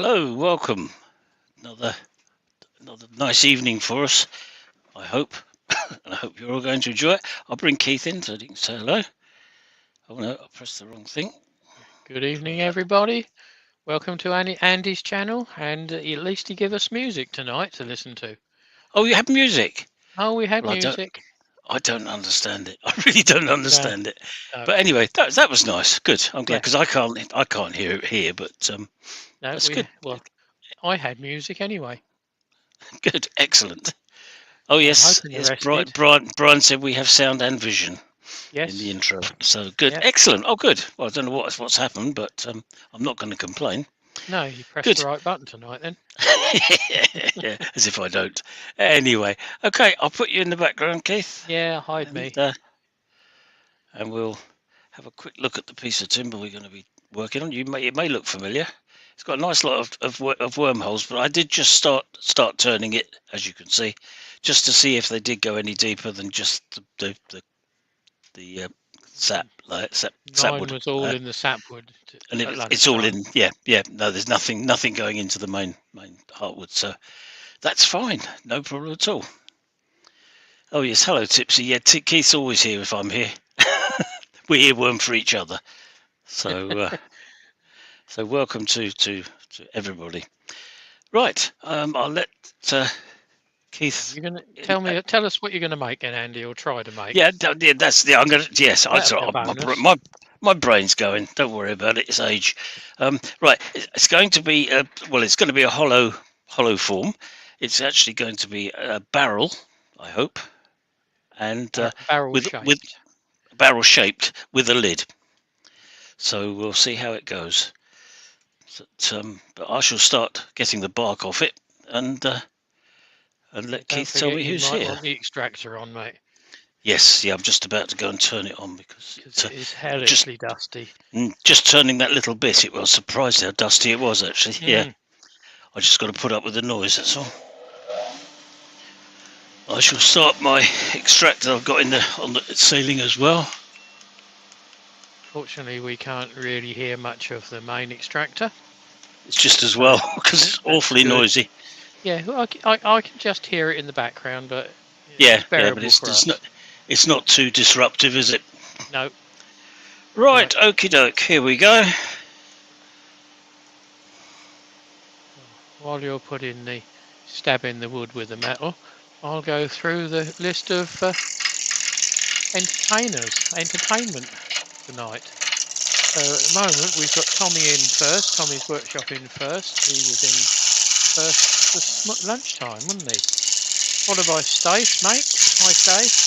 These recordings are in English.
Hello, welcome. Another another nice evening for us, I hope. And I hope you're all going to enjoy it. I'll bring Keith in so he can say hello. Oh no, I pressed the wrong thing. Good Try evening, that. everybody. Welcome to Andy's channel, and at least he gave us music tonight to listen to. Oh, you have music. Oh, we had Well, music. I don't understand it. I really don't No, understand it. no, But anyway, that was nice. Good. I'm glad yeah, because I can't hear it here, but no. that's good. I had music anyway. Good. Excellent. Oh I'm yes, hoping the yes. rest did. Brian said we have sound and vision in the Yes, intro. So good. yeah. Excellent. Oh, good. Well, I don't know what's happened, but I'm not going to complain. No, you pressed the Good. right button tonight then. Yeah, as if I don't. Anyway, okay, I'll put you in the background, Keith, Yeah, hide and me. and we'll have a quick look at the piece of timber we're going to be working on. It may look familiar. It's got a nice lot of wormholes, but I did just start turning it, as you can see, just to see if they did go any deeper than just the Mine sapwood. was all in the sapwood And at it's all lunchtime. in, yeah. No, there's nothing going into the main heartwood, so that's fine, no problem at all. Oh yes, hello Tipsy. Yeah, Keith's always here if I'm here. We're earworm for each other. So so welcome to everybody. Right, I'll let uh, Keith. You're gonna Uh, tell us what you're gonna make, then, Andy, or try to make. yeah, yeah, that's the. I'm gonna. Yes, I That'll be a sorry, bonus. my brain's going. Don't worry about it. It's age. Right, it's going to be. Well, it's going to be a hollow form. It's actually going to be a barrel, I hope, and Barrel with shaped. barrel shaped with a lid. So we'll see how it goes. But I shall start getting the bark off it and Yeah, let don't Keith tell forget me you who's might here. want the extractor on, mate, Yes, yeah, I'm just about to go and turn it on because because it is just hellishly dusty. just turning that little bit. It was surprised how dusty it was actually. Yeah, Mm. I just got to put up with the noise. That's all. I shall start my extractor I've got in the on the ceiling as well. Fortunately, we can't really hear much of the main extractor, It's just as so well because it's that's awfully good. noisy. Yeah, well, I can just hear it in the background, but Yeah, it's yeah, but bearable for us. it's not too disruptive, is it? No, Right, right. okie doke. Here we go. While you're putting the stabbing the wood with the metal, I'll go through the list of entertainment tonight. So at the moment we've got Tommy in first. Tommy's workshop in first. He was in first this lunchtime, wasn't he? Followed by Stace, mate. Hi, Stace.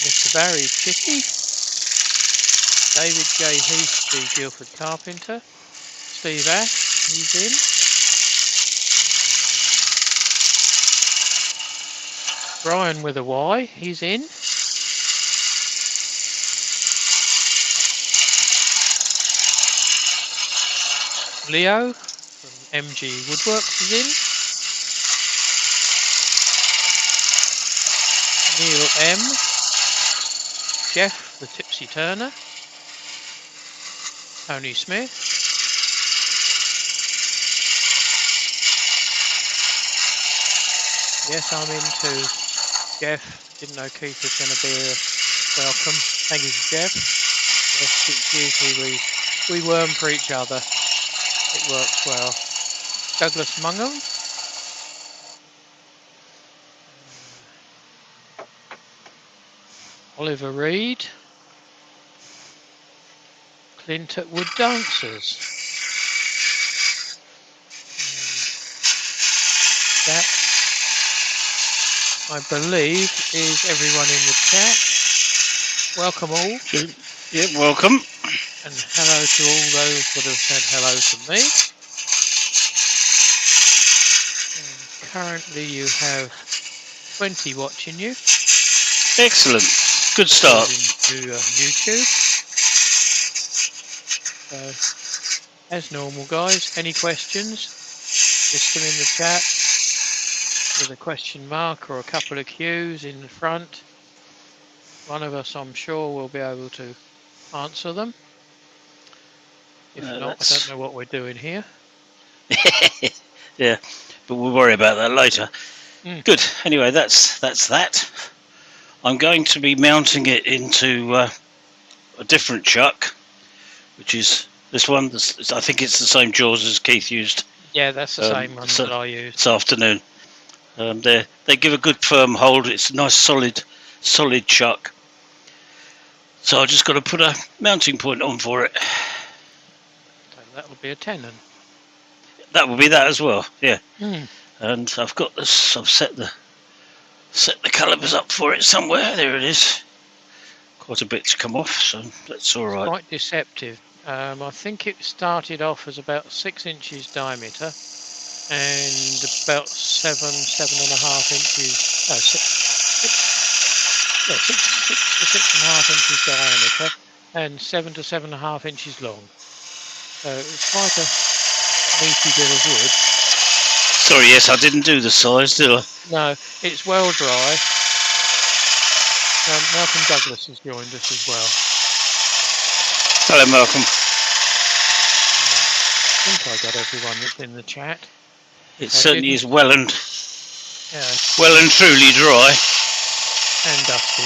Mr. Barry Chitty. David J. Heath, the Guildford Carpenter. Steve Ash, he's in. Brian with a Y, he's in. Leo from MG Woodworks is in. Neil M. Jeff the Tipsy Turner. Tony Smith. Yes, I'm in too. Jeff, didn't know Keith was going to be here. Welcome. Thank you, Jeff. Yes, it's usually we worm for each other. It works well. Douglas Mungham. Oliver Reed. Clint at Wood Dancers. And that, I believe, is everyone in the chat. Welcome all. Good. Yeah, welcome. And hello to all those that have said hello to me. And currently you have 20 watching you. Excellent. Good start. According to YouTube. So, as normal, guys, any questions? List them in the chat with a question mark or a couple of Q's in the front. One of us, I'm sure, will be able to answer them. If not, I don't know what we're doing here. Yeah, but we'll worry about that later. Good. Anyway, that's that. I'm going to be mounting it into a different chuck, which is this one. I think it's the same jaws as Keith used. Yeah, that's the same one that I used this afternoon. They give a good firm hold. It's a nice solid chuck. So I just got to put a mounting point on for it. So that'll be a tenon. That will be that as well. Yeah. And I've got this. I've set the calipers up for it somewhere. There it is. Quite a bit to come off, so that's all right. Quite deceptive. I think it started off as about 6 inches diameter and about 7.5 inches. No, 6.5 inches diameter and 7 to 7.5 inches long. So it's quite a meaty bit of wood. Sorry, yes, I didn't do the size, did I? No, it's well dry. Malcolm Douglas has joined us as well. Hello, Malcolm. I think I got everyone that's in the chat. It certainly is well and truly dry. And dusty.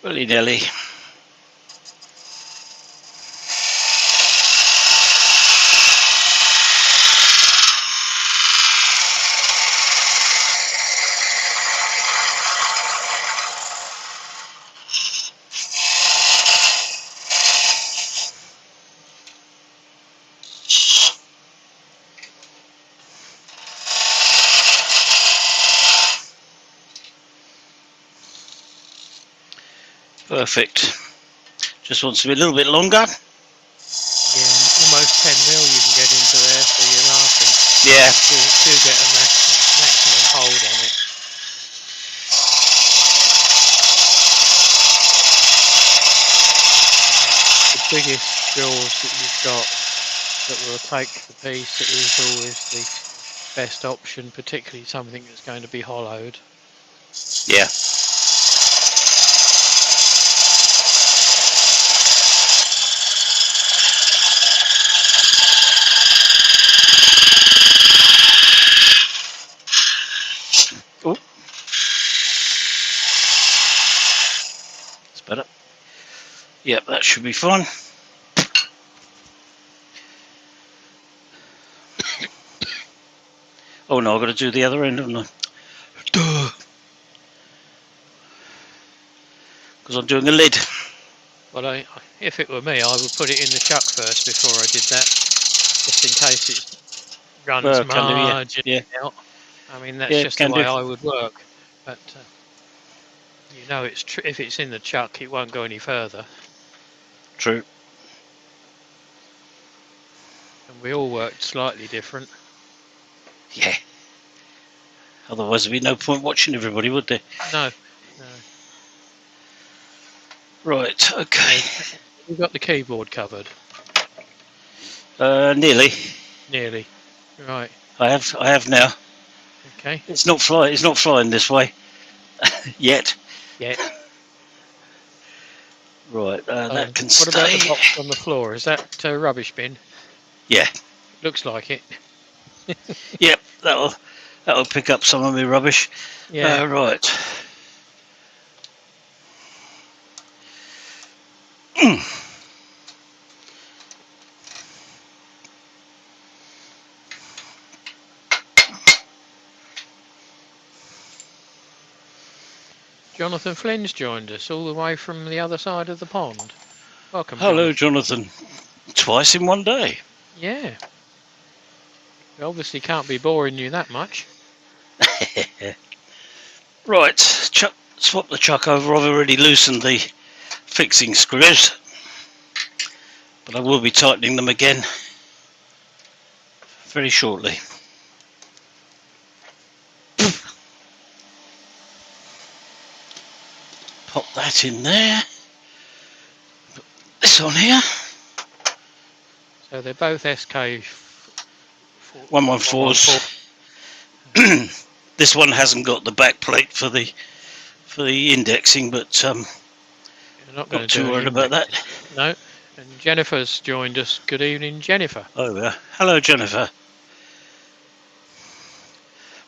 Willy-nilly. Perfect. Just wants to be a little bit longer. Yeah, almost 10 mil you can get into there, so you're laughing. Yeah. Do get a maximum hold on it. The biggest jaws that you've got that will take the piece is always the best option, particularly something that's going to be hollowed. Yeah. Oh, it's better. Yep, that should be fine. Oh no, I've got to do the other end, haven't I? Duh. Because I'm doing a lid. Well, if it were me, I would put it in the chuck first before I did that, just in case it runs marginally out. I mean, that's just the way I would work. But you know, if it's in the chuck, it won't go any further. True. And we all worked slightly different. Yeah. Otherwise, there'd be no point watching everybody, would there? No. Right. Okay. We've got the keyboard covered. Nearly. Nearly. Right. I have now. Okay. It's not flying this way yet. Right. That can stay. What about the box on the floor? Is that a rubbish bin? Yeah. Looks like it. Yep. That'll pick up some of my rubbish. Yeah. Right. Jonathan Flynn's joined us all the way from the other side of the pond. Welcome. Hello, Jonathan. Twice in one day. Yeah. We obviously can't be boring you that much. Right, swap the chuck over. I've already loosened the fixing screws, but I will be tightening them again. very shortly. Pop that in there. Put this on here. So they're both SK 114s. This one hasn't got the back plate for the indexing, but You're not going not to too do worried about that. No. And Jennifer's joined us. Good evening, Jennifer. Oh yeah. Hello, Jennifer.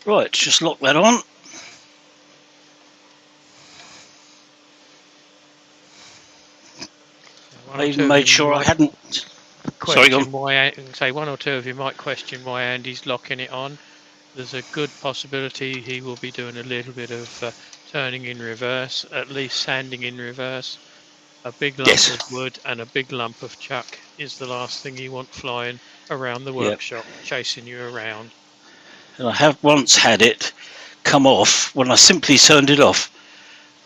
Right, just lock that on. I even made sure I hadn't. Sorry, go on. One or two of you might question why Andy's locking it on. There's a good possibility he will be doing a little bit of turning in reverse, at least sanding in reverse. A big lump Yes. of wood and a big lump of chuck is the last thing you want flying around the Yep. workshop, chasing you around. And I have once had it come off when I simply turned it off.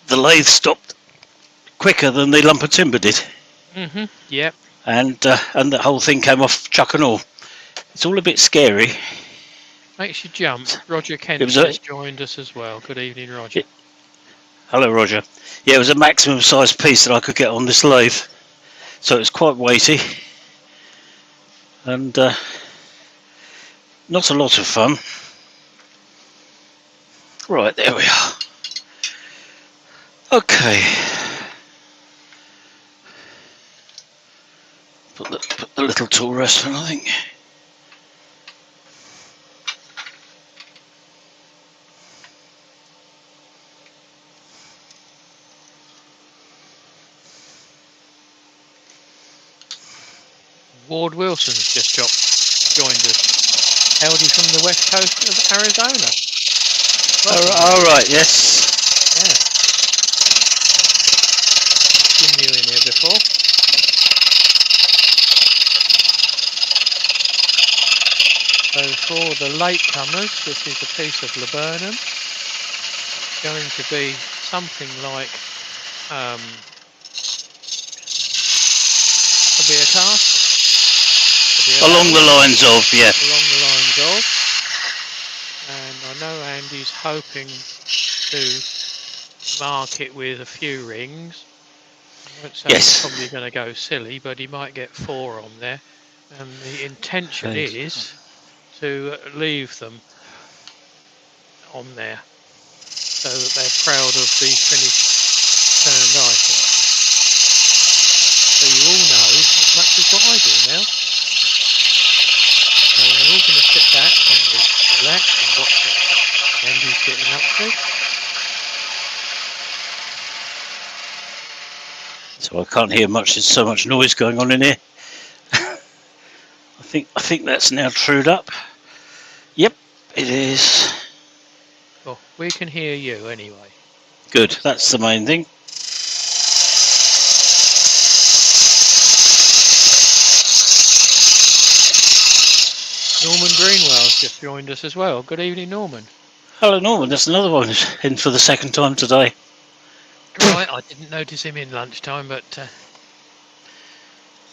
The lathe stopped quicker than the lump of timber did. Yep. And the whole thing came off chuck and all. It's all a bit scary. Makes you jump. Roger Kent has joined us as well. Good evening, Roger. Hello, Roger. Yeah, it was a maximum size piece that I could get on this lathe. So it's quite weighty. And not a lot of fun. Right, there we are. Okay. Put the little tool rest on, I think. Ward Wilson's just joined us. Howdy from the west coast of Arizona. All right, yes. Yeah. Seen you in here before. So for the latecomers, this is a piece of Laburnum. It's going to be something like a beer cast. Along the lines of, yeah. Along the lines of. And I know Andy's hoping to mark it with a few rings. I won't say he's probably going to go silly, but he might get 4 on there. And the intention is to leave them on there so that they're proud of the finished turned item. So you all know as much as what I do now. So we're all going to sit back and relax and watch what Andy's getting up to. So I can't hear much. There's so much noise going on in here. I think that's now trued up. Yep, it is. Well, we can hear you anyway. Good, that's the main thing. Norman Greenwell's just joined us as well. Good evening, Norman. Hello, Norman. That's another one who's in for the second time today. Right, I didn't notice him in lunchtime, but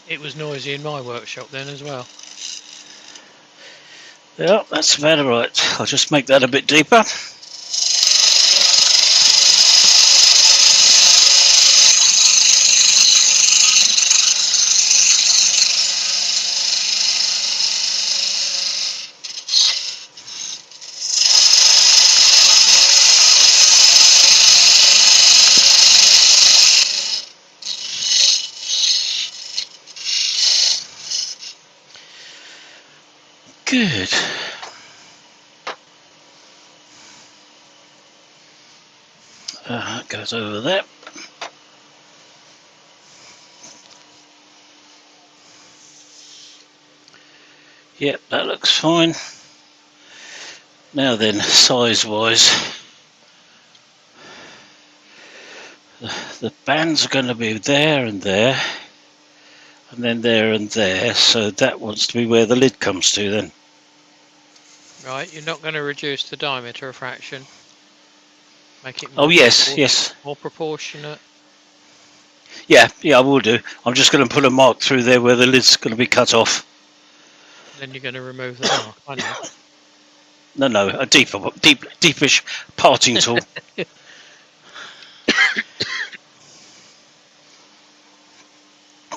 it was noisy in my workshop then as well. Yeah, that's about right. I'll just make that a bit deeper. Good. That goes over there. Yep, that looks fine. Now then, size-wise, the bands are going to be there and there, and then there and there, so that wants to be where the lid comes to then. Right, you're not going to reduce the diameter a fraction. Make it more yes. More proportionate. Yeah, I will do. I'm just going to put a mark through there where the lid's going to be cut off. Then you're going to remove the mark, aren't you? No, a deepish parting tool.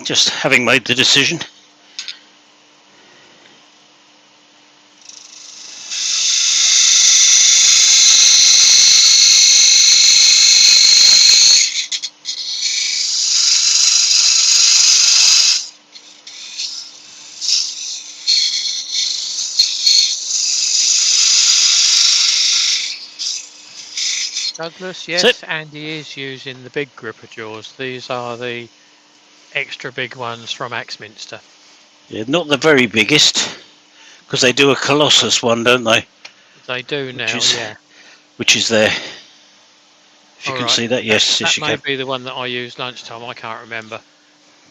Just having made the decision. Douglas, That's it. yes, Andy is using the big gripper jaws. These are the extra big ones from Axminster. Yeah, not the very biggest, because they do a Colossus one, don't they? They do now, yeah. Which is there. If you All can right. see that, yes, That you may can. be the one that I used lunchtime. I can't remember.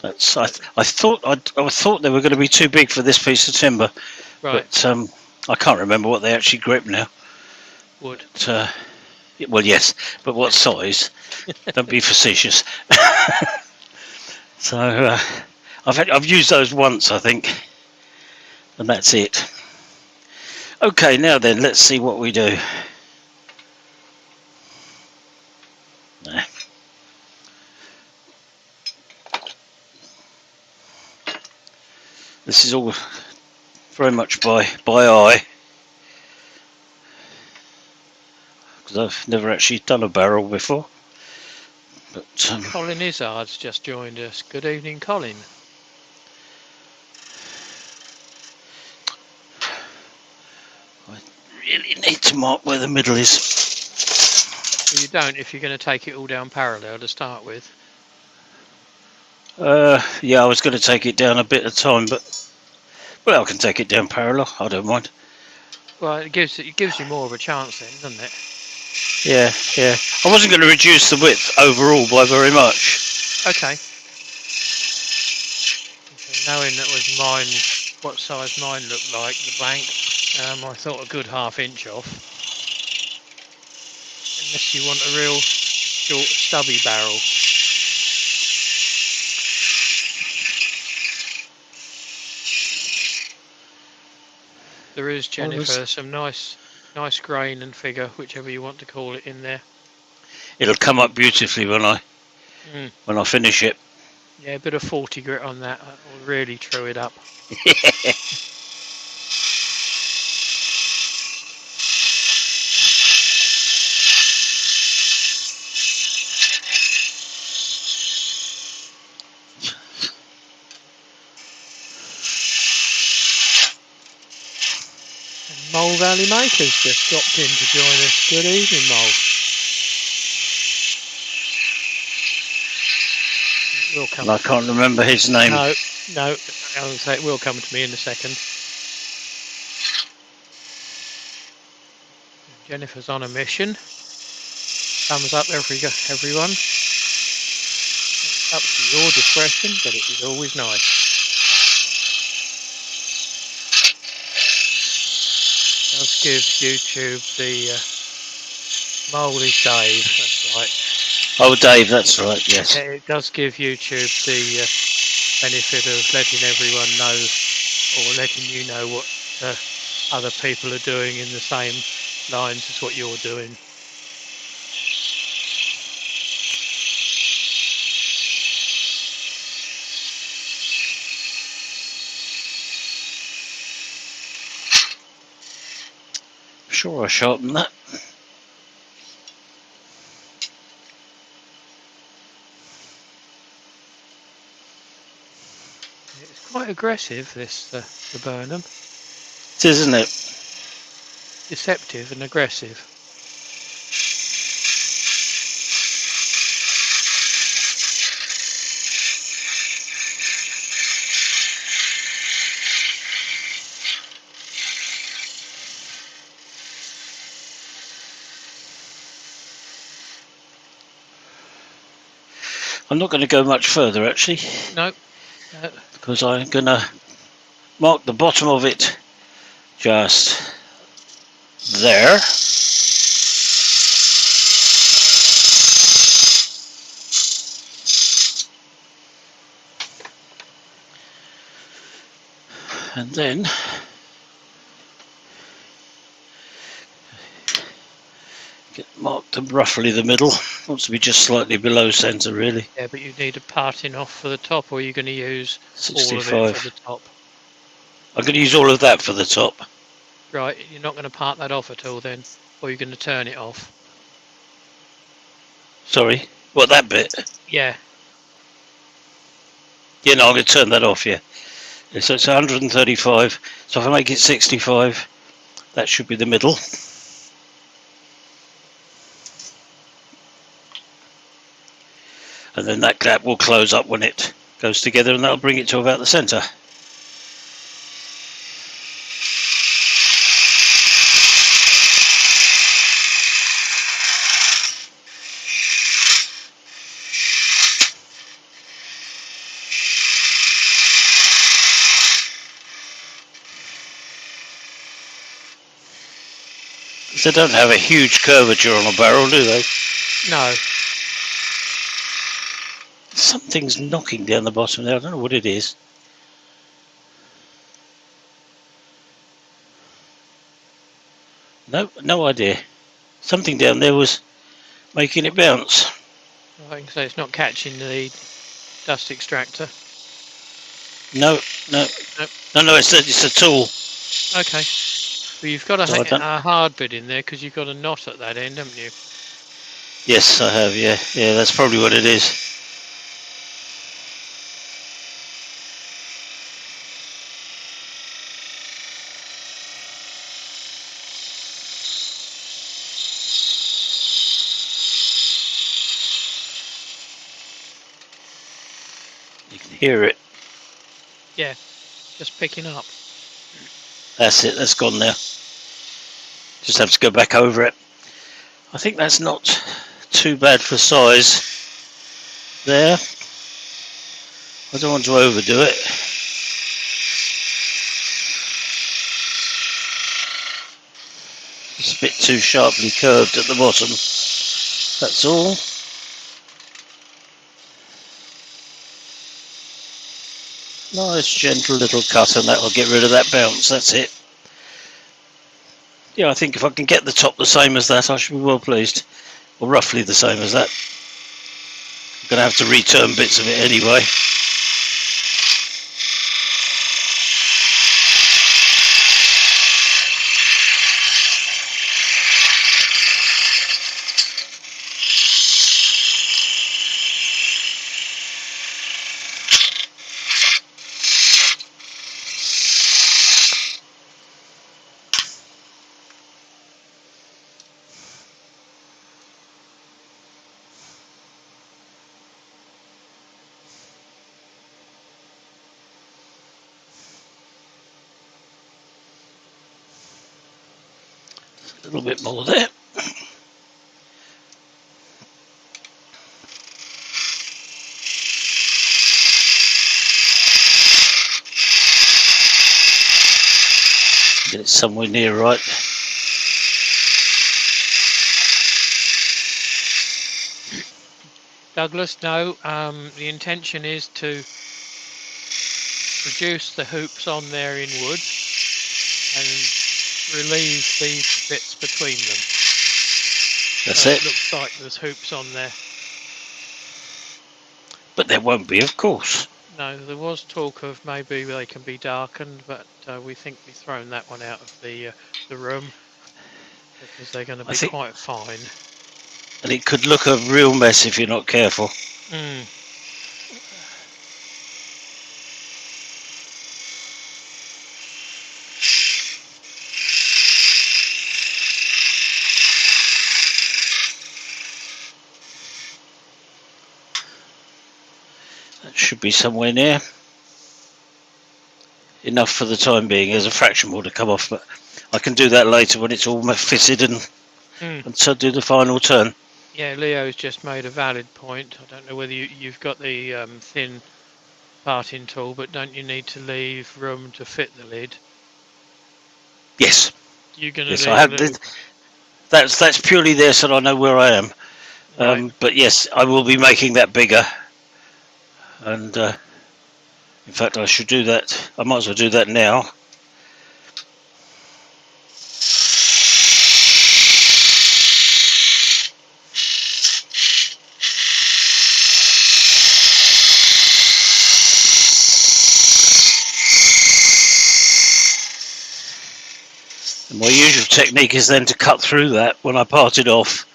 That's. I thought they were going to be too big for this piece of timber, Right, but I can't remember what they actually grip now. wood. But, well, yes, but what size? Don't be facetious. So I've used those once, I think, and that's it. Okay, now then, let's see what we do. Nah. This is all very much by eye, because I've never actually done a barrel before. But Colin Izzard's just joined us. Good evening, Colin. I really need to mark where the middle is. Well, you don't if you're going to take it all down parallel to start with. Yeah, I was going to take it down a bit at a time, but well, I can take it down parallel. I don't mind. Well, it gives you more of a chance then, doesn't it? Yeah. I wasn't going to reduce the width overall by very much. Okay. So knowing that was mine, what size mine looked like, the blank, I thought a good ½ inch off. Unless you want a real short, stubby barrel. There is, Jennifer, some nice grain and figure, whichever you want to call it, in there. It'll come up beautifully when I finish it. Yeah, a bit of 40 grit on that will really true it up. And Mole Valley Makers just dropped in to join us. Good evening, Mole. It will come. And I can't remember his name. No, I'll say it will come to me in a second. Jennifer's on a mission. Thumbs up, everyone. It's up to your discretion, but it is always nice. It does give YouTube the Mole is Dave, that's right. Oh, Dave, that's right, yes. It does give YouTube the benefit of letting everyone know, or letting you know what other people are doing in the same lines as what you're doing. Sure, I sharpened that. It's quite aggressive, this Laburnum. It is, isn't it? Deceptive and aggressive. I'm not going to go much further, actually. No. Because I'm going to mark the bottom of it just there. And then marked roughly the middle. Wants to be just slightly below centre, really. Yeah, but you need a parting off for the top, or you're going to use all of it for 65. the top. I'm going to use all of that for the top. Right, you're not going to part that off at all then, or you're going to turn it off. Sorry, what, that bit? Yeah, Yeah, no, I'm going to turn that off, yeah. So it's 135. So if I make it 65, that should be the middle. And then that gap will close up when it goes together, and that'll bring it to about the centre. They don't have a huge curvature on a barrel, do they? no. Something's knocking down the bottom there. I don't know what it is. No idea. Something down there was making it bounce. I think so. It's not catching the dust extractor. No. It's a tool. Okay. Well, you've got a hard bit in there because you've got a knot at that end, haven't you? Yes, I have. Yeah, that's probably what it is. You can hear it. Yeah, just picking up. That's it. That's gone now. Just have to go back over it. I think that's not too bad for size. There. I don't want to overdo it. It's a bit too sharply curved at the bottom. That's all. Nice gentle little cut, and that will get rid of that bounce. That's it. Yeah, I think if I can get the top the same as that, I should be well pleased. Or roughly the same as that. I'm going to have to return bits of it anyway. A little bit more there. Get it somewhere near right. Douglas, no. The intention is to reduce the hoops on there in wood and relieve the bits between them. That's so it. It looks like there's hoops on there. But there won't be, of course. No, there was talk of maybe they can be darkened, but we think we've thrown that one out of the room because they're going to be quite fine. And it could look a real mess if you're not careful. Mm. That should be somewhere near. Enough for the time being. There's a fraction more to come off, but I can do that later when it's all fitted and so do the final turn. Yeah, Leo's just made a valid point. I don't know whether you've got the thin parting tool, but don't you need to leave room to fit the lid? Yes. You're going to yes, I have. That's purely there so I know where I am. Right. But yes, I will be making that bigger. And in fact, I should do that. I might as well do that now. My usual technique is then to cut through that when I part it off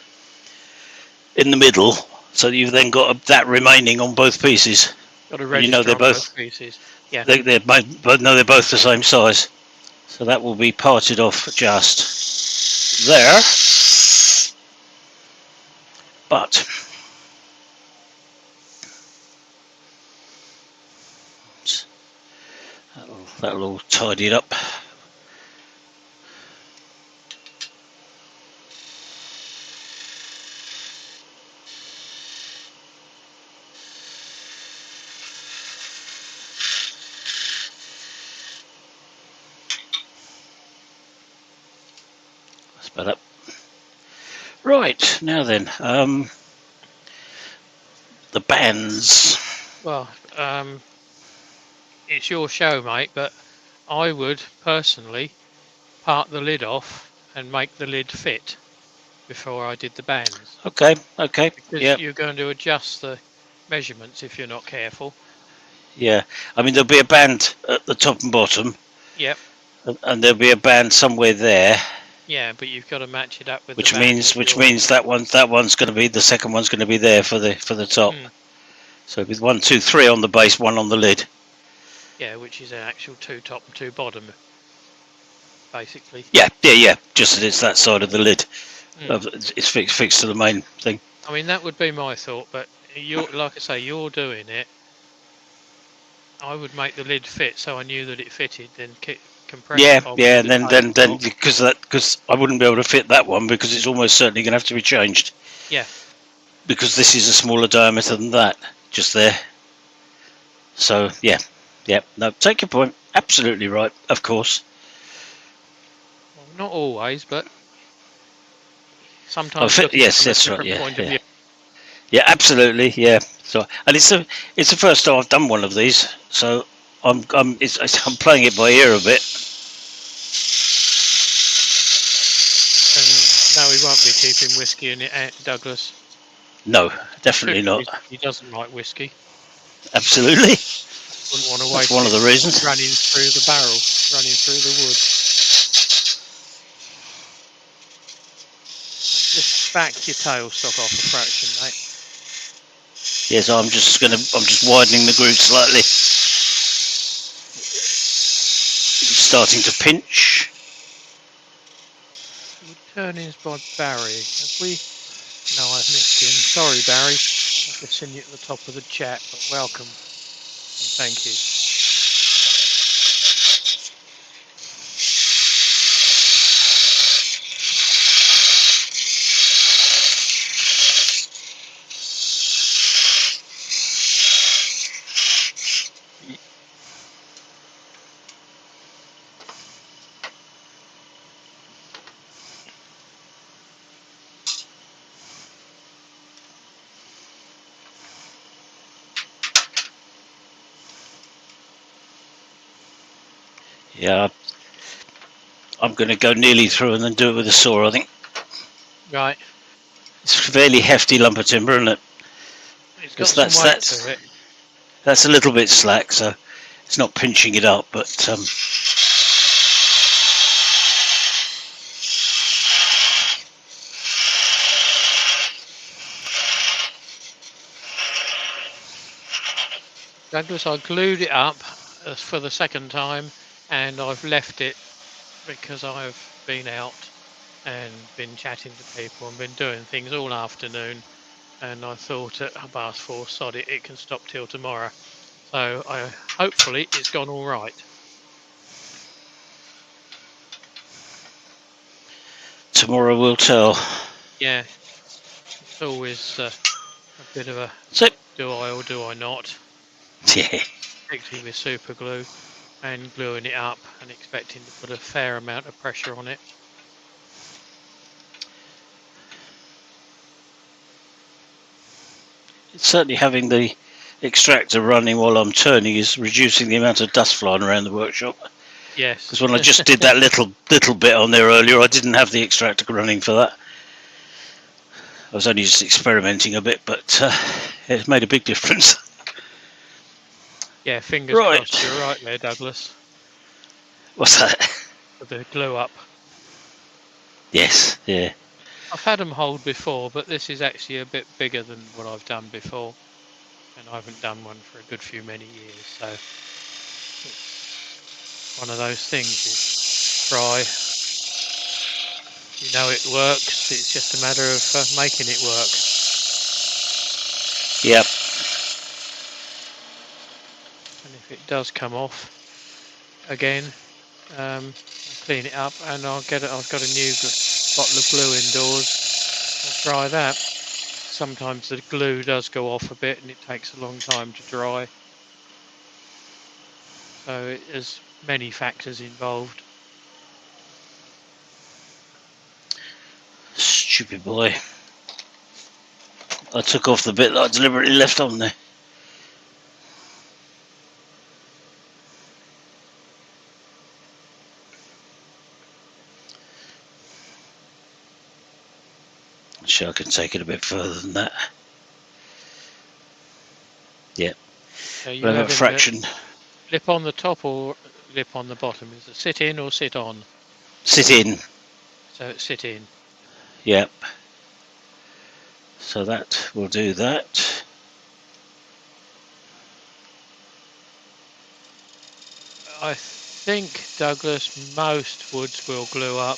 in the middle, so that you've then got that remaining on both pieces. Got a And you know register they're on both both pieces. Yeah. they're both no, they're both the same size. So that will be parted off just there. But that'll all tidy it up. That's better. Right, now then, the bands. Well, it's your show, mate, but I would personally part the lid off and make the lid fit before I did the bands, Okay, because yeah, you're going to adjust the measurements if you're not careful. yeah. I mean, there'll be a band at the top and bottom, Yep. and there'll be a band somewhere there, Yeah, but you've got to match it up with the which band means that you're. that one's going to be the second one's going to be there for the top. Mm, So with 1, 2, 3 on the base, 1 on the lid. yeah, which is an actual 2 top and 2 bottom, basically. Yeah. Just that it's that side of the lid. Mm. It's fixed to the main thing. I mean, that would be my thought, but you're, like I say, you're doing it. I would make the lid fit so I knew that it fitted, then compress Yeah, if I yeah, wanted and to then tabletop. because I wouldn't be able to fit that one because it's almost certainly going to have to be changed. Yeah. Because this is a smaller diameter than that, just there. So yeah. No, take your point. Absolutely right. Of course. Well, not always, but Oh, sometimes looking yes, from a that's right. different Yeah, point of yeah, view. yeah. Absolutely. Yeah. So, and it's the first time I've done one of these, so I'm playing it by ear a bit. And no, we won't be keeping whiskey in it, Douglas. No, definitely Two not. reasons: he doesn't like whiskey. Absolutely. Wouldn't want to That's waste one of it the reasons. running through the barrel, running through the wood. Just back your tailstock off a fraction, mate. Yes, I'm just widening the groove slightly. It's starting to pinch. Good turnings by Barry. Have we? No, I've missed him. Sorry, Barry. I've just seen you at the top of the chat, but welcome and thank you. Yeah, I'm going to go nearly through and then do it with a saw, I think. Right. It's a fairly hefty lump of timber, isn't it? It's got some weight to it. That's a little bit slack, so it's not pinching it up, but Douglas, I glued it up for the second time, and I've left it because I've been out and been chatting to people and been doing things all afternoon, and I thought at 4:30, sod it, it can stop till tomorrow. So hopefully it's gone all right. tomorrow will tell. Yeah, it's always a bit of a So, do I or do I not, yeah, particularly with super glue and gluing it up and expecting to put a fair amount of pressure on it. it's certainly having the extractor running while I'm turning is reducing the amount of dust flying around the workshop. Yes. Because when I just did that little bit on there earlier, I didn't have the extractor running for that. I was only just experimenting a bit, but it's made a big difference. Yeah, fingers Right. crossed you're right there, Douglas, What's that? for the glue up. Yes, yeah. I've had them hold before, but this is actually a bit bigger than what I've done before, and I haven't done one for a good few many years, so it's one of those things you try. You know it works, it's just a matter of making it work. Yep. And if it does come off again, I'll clean it up and I've got a new bottle of glue indoors. I'll try that. Sometimes the glue does go off a bit and it takes a long time to dry. So there's many factors involved. Stupid boy. I took off the bit that I deliberately left on there. Sure, I can take it a bit further than that. Yep. So you We'll have have a fraction. Lip on the top or lip on the bottom? Is it sit in or sit on? Sit in. So it's sit in. Yep. So that will do that. I think, Douglas, most woods will glue up.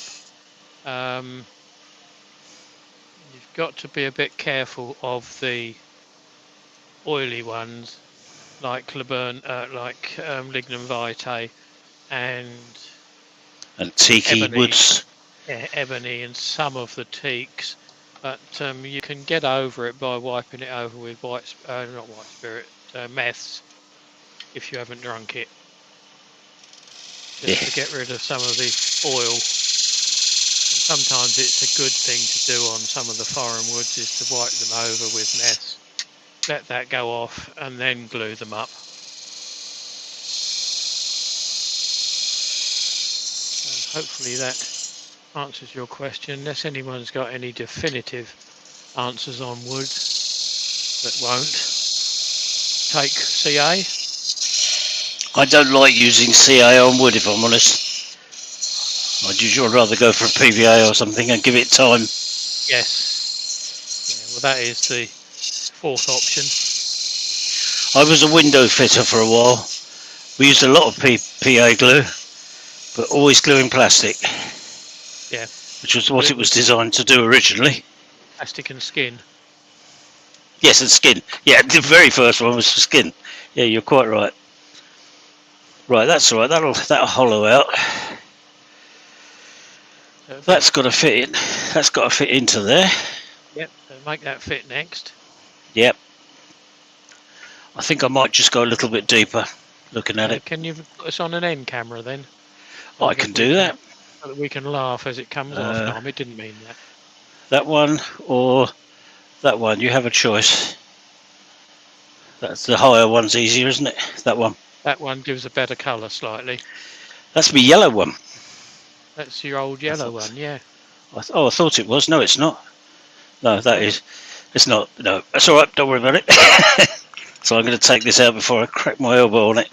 You've got to be a bit careful of the oily ones, like Lignum vitae and Tiki ebony, woods. ebony, and some of the teaks. But you can get over it by wiping it over with not white spirit, meths, if you haven't drunk it, just to get rid of some of the oil. And sometimes it's a good thing to do on some of the foreign woods is to wipe them over with meths, let that go off, and then glue them up. So hopefully that answers your question, unless anyone's got any definitive answers on wood that won't take CA. I don't like using CA on wood, if I'm honest. I'd usually rather go for a PVA or something and give it time. Yes. Yeah, well, that is the fourth option. I was a window fitter for a while. We used a lot of PA glue, but always glue in plastic. Yeah. Which was what it was designed to do originally. Plastic and skin. Yes, and skin. Yeah, the very first one was for skin. Yeah, you're quite right. Right, that's all right. That'll hollow out. That's got to fit in. That's got to fit into there. Yep. So make that fit next. Yep. I think I might just go a little bit deeper, looking at it. Can you put us on an end camera then? I can do that. So that we can laugh as it comes off. No, I didn't mean that. That one or that one. You have a choice. That's the higher one's easier, isn't it? That one. That one gives a better colour slightly. That's my yellow one. That's your old yellow one, yeah. I thought it was. No, it's not. No, that is. It's not. No, that's all right. Don't worry about it. So I'm going to take this out before I crack my elbow on it.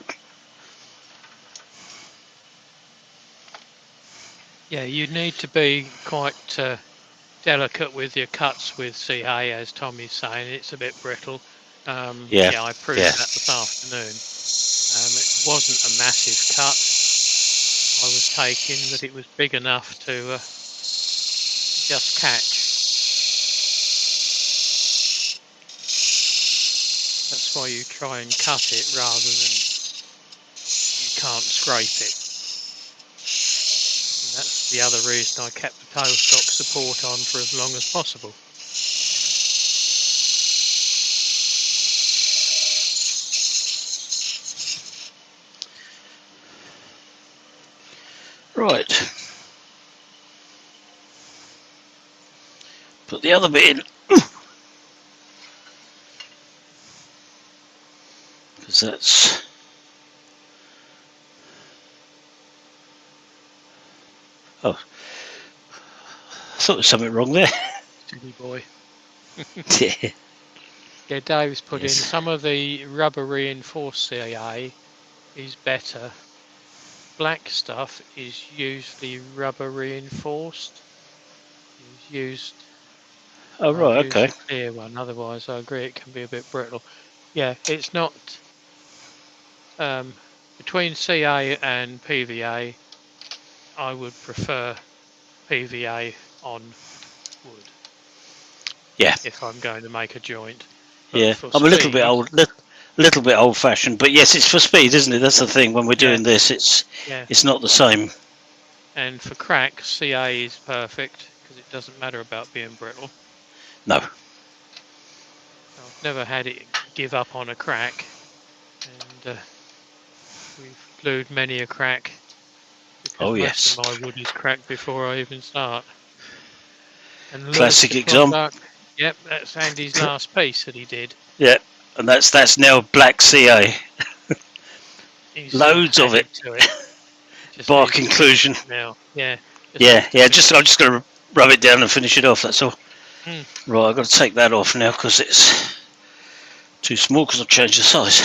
Yeah, you need to be quite delicate with your cuts with CA, as Tommy's saying. It's a bit brittle. Yeah, I proved that this afternoon. It wasn't a massive cut I was taking, but it was big enough to just catch. That's why you try and cut it rather than you can't scrape it. And that's the other reason I kept the tailstock support on for as long as possible. Right. Put the other bit in. Because that's... Oh. I thought there was something wrong there. Silly boy. Yeah. Yeah, Dave's put in some of the rubber reinforced CA is better. Black stuff is usually rubber reinforced. used. Oh I've right, used okay. the clear one. Otherwise, I agree it can be a bit brittle. Yeah, it's not between CA and PVA. I would prefer PVA on wood Yeah, if I'm going to make a joint. But yeah. for I'm a little bit speed, little bit old-fashioned, but yes, it's for speed, isn't it? That's the thing. When we're yeah, doing this, yeah. it's not the same. And for crack, CA is perfect because it doesn't matter about being brittle. No. I've never had it give up on a crack, and we've glued many a crack because Oh most of yes. my wood is cracked before I even start. And Lewis Classic the example. Klondike, yep, that's Andy's last piece that he did. Yeah, and that's now black CA. He's Loads of it. added to it. He just Bar needs to finish conclusion. it now. Yeah, just Yeah, needs to yeah. finish I'm it. just going to rub it down and finish it off. That's all. Mm. Right, I've got to take that off now because it's too small because I've changed the size.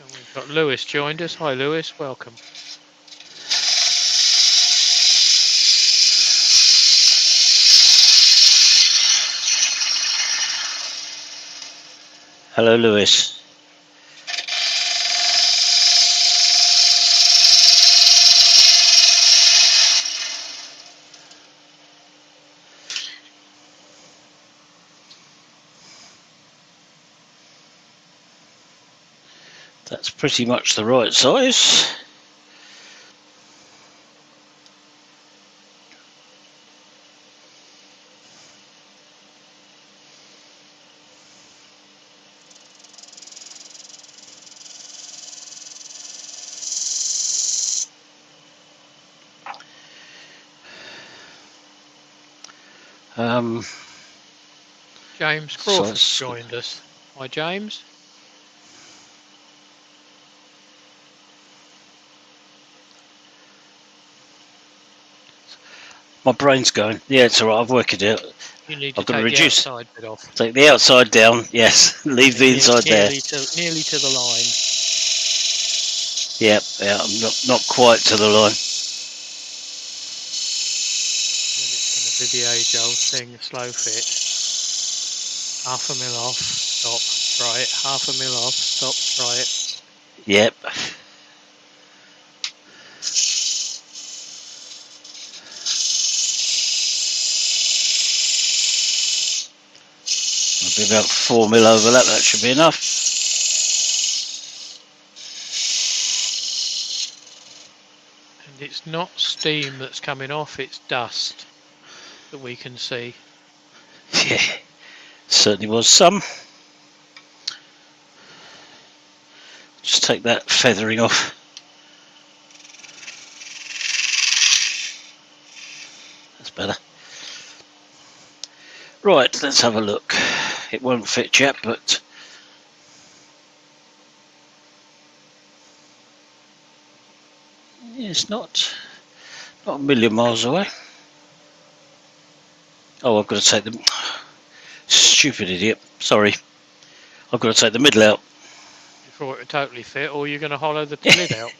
And we've got Lewis joined us. Hi, Lewis. Welcome. Hello, Lewis. That's pretty much the right size. Um, James so Crawford's it's, joined us. Hi, James. my brain's going. Yeah, it's all right. I've worked it out. You need to I've got to take the reduce. outside bit off. Take the outside down. Yes, leave Yeah, the inside there. nearly to the line. Yep, yeah. I'm not quite to the line. Then it's going to be the age-old thing, slow fit. Half a mil off, stop, try it. Half a mil off, stop, try it. Yep. I'll be about 4 mil overlap. That should be enough. And it's not steam that's coming off, it's dust that we can see. Yeah, certainly was some. Just take that feathering off. That's better. Right, let's have a look. It won't fit yet, but it's not a million miles away. Oh, I've got to take the stupid idiot. Sorry, I've got to take the middle out. Before it will totally fit, or you're going to hollow the lid out.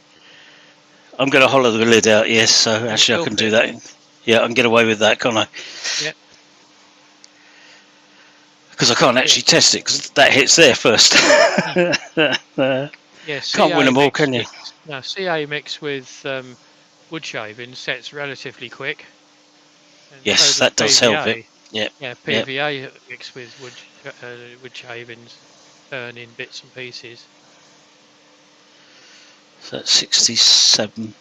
I'm going to hollow the lid out. Yes, so And it actually I will can do fit. that. Yeah, I can get away with that, can't I? Yep. Because I can't actually test it because that hits there first. Yeah, Can't win CA them all, mixed can you? with CA mixed with wood shaving sets relatively quick, and so Yes, does that does help it. PVA. Yep, Yeah, yep. PVA mixed with wood shavings turn in bits and pieces. So that's 67.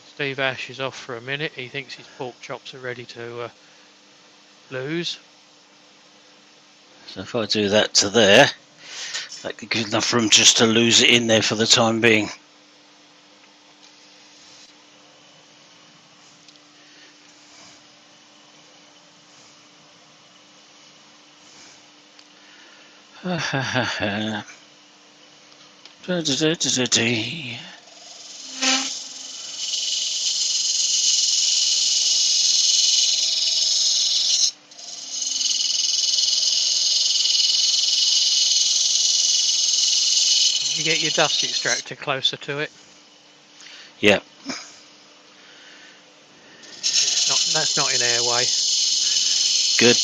Steve Ash is off for a minute. He thinks his pork chops are ready to lose. So if I do that to there, that could give enough room just to lose it in there for the time being. You get your dust extractor closer to it. Yep. That's not in airway. Good.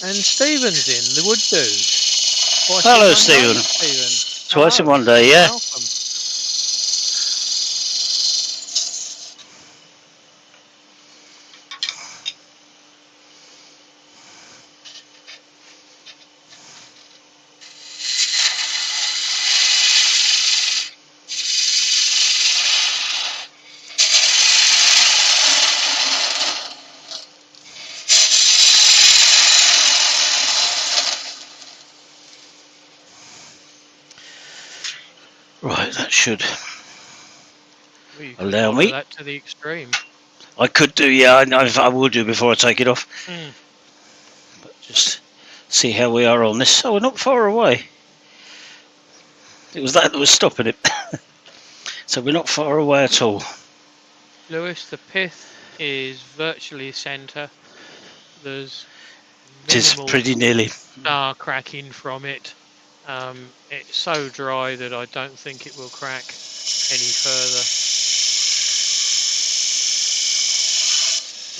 And Stephen's in, the wood dude. Twice Hello, in one Stephen. day, Stephen. Twice in Hello. one day, yeah. Welcome. Right, that should Well, you could allow follow me. that to the extreme. I could do, yeah. I will do before I take it off. Mm. But just see how we are on this. Oh, we're not far away. It was that was stopping it. So we're not far away at all. Lewis, the pith is virtually centre. There's It is minimal pretty nearly. star cracking from it. It's so dry that I don't think it will crack any further.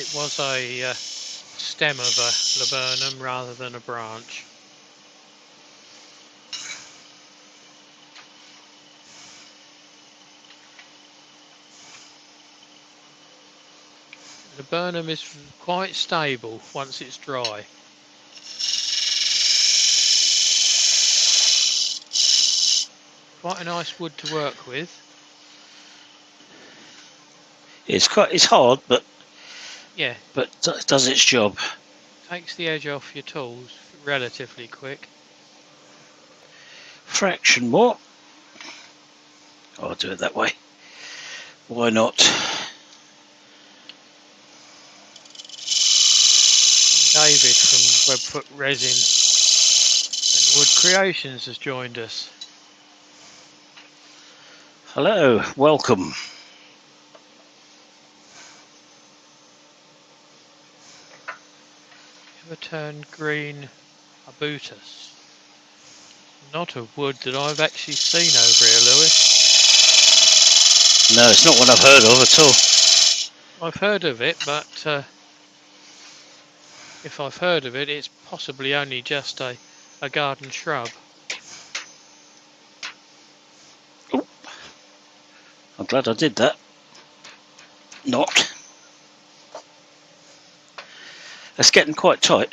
It was a stem of a laburnum rather than a branch. Laburnum is quite stable once it's dry. Quite a nice wood to work with. It's hard, but Yeah, it does its job. takes the edge off your tools relatively quick. Fraction more. I'll do it that way. Why not? David from Webfoot Resin and Wood Creations has joined us. Hello, welcome. Ever turned green arbutus? Not a wood that I've actually seen over here, Lewis. No, it's not one I've heard of at all. I've heard of it, but if I've heard of it, it's possibly only just a garden shrub. Ooh. I'm glad I did that. Not. It's getting quite tight.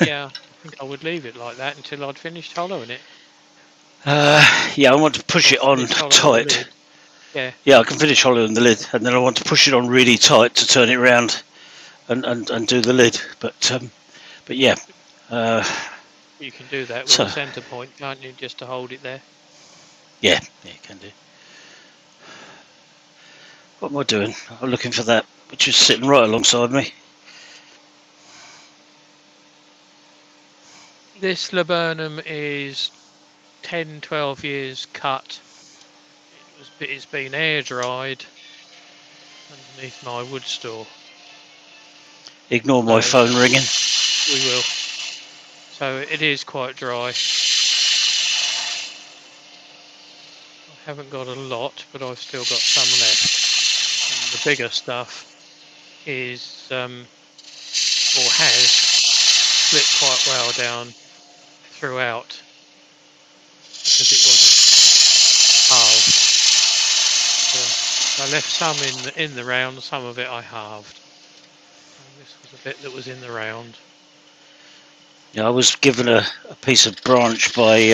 Yeah, I think I would leave it like that until I'd finished hollowing it. Yeah, I want to push it on tight. Yeah. Yeah, I can finish hollowing the lid, and then I want to push it on really tight to turn it round and do the lid. But yeah. You can do that with So- a centre point, can't you, just to hold it there? Yeah, you can do. What am I doing? I'm looking for that, which is sitting right alongside me. This laburnum is 10-12 years cut. It's been air dried underneath my wood store. Ignore my phone ringing. We will. So it is quite dry. I haven't got a lot, but I've still got some left. And the bigger stuff is or has split quite well down throughout because it wasn't halved. So I left some in the round, some of it I halved. And this was a bit that was in the round. Yeah, I was given a piece of branch by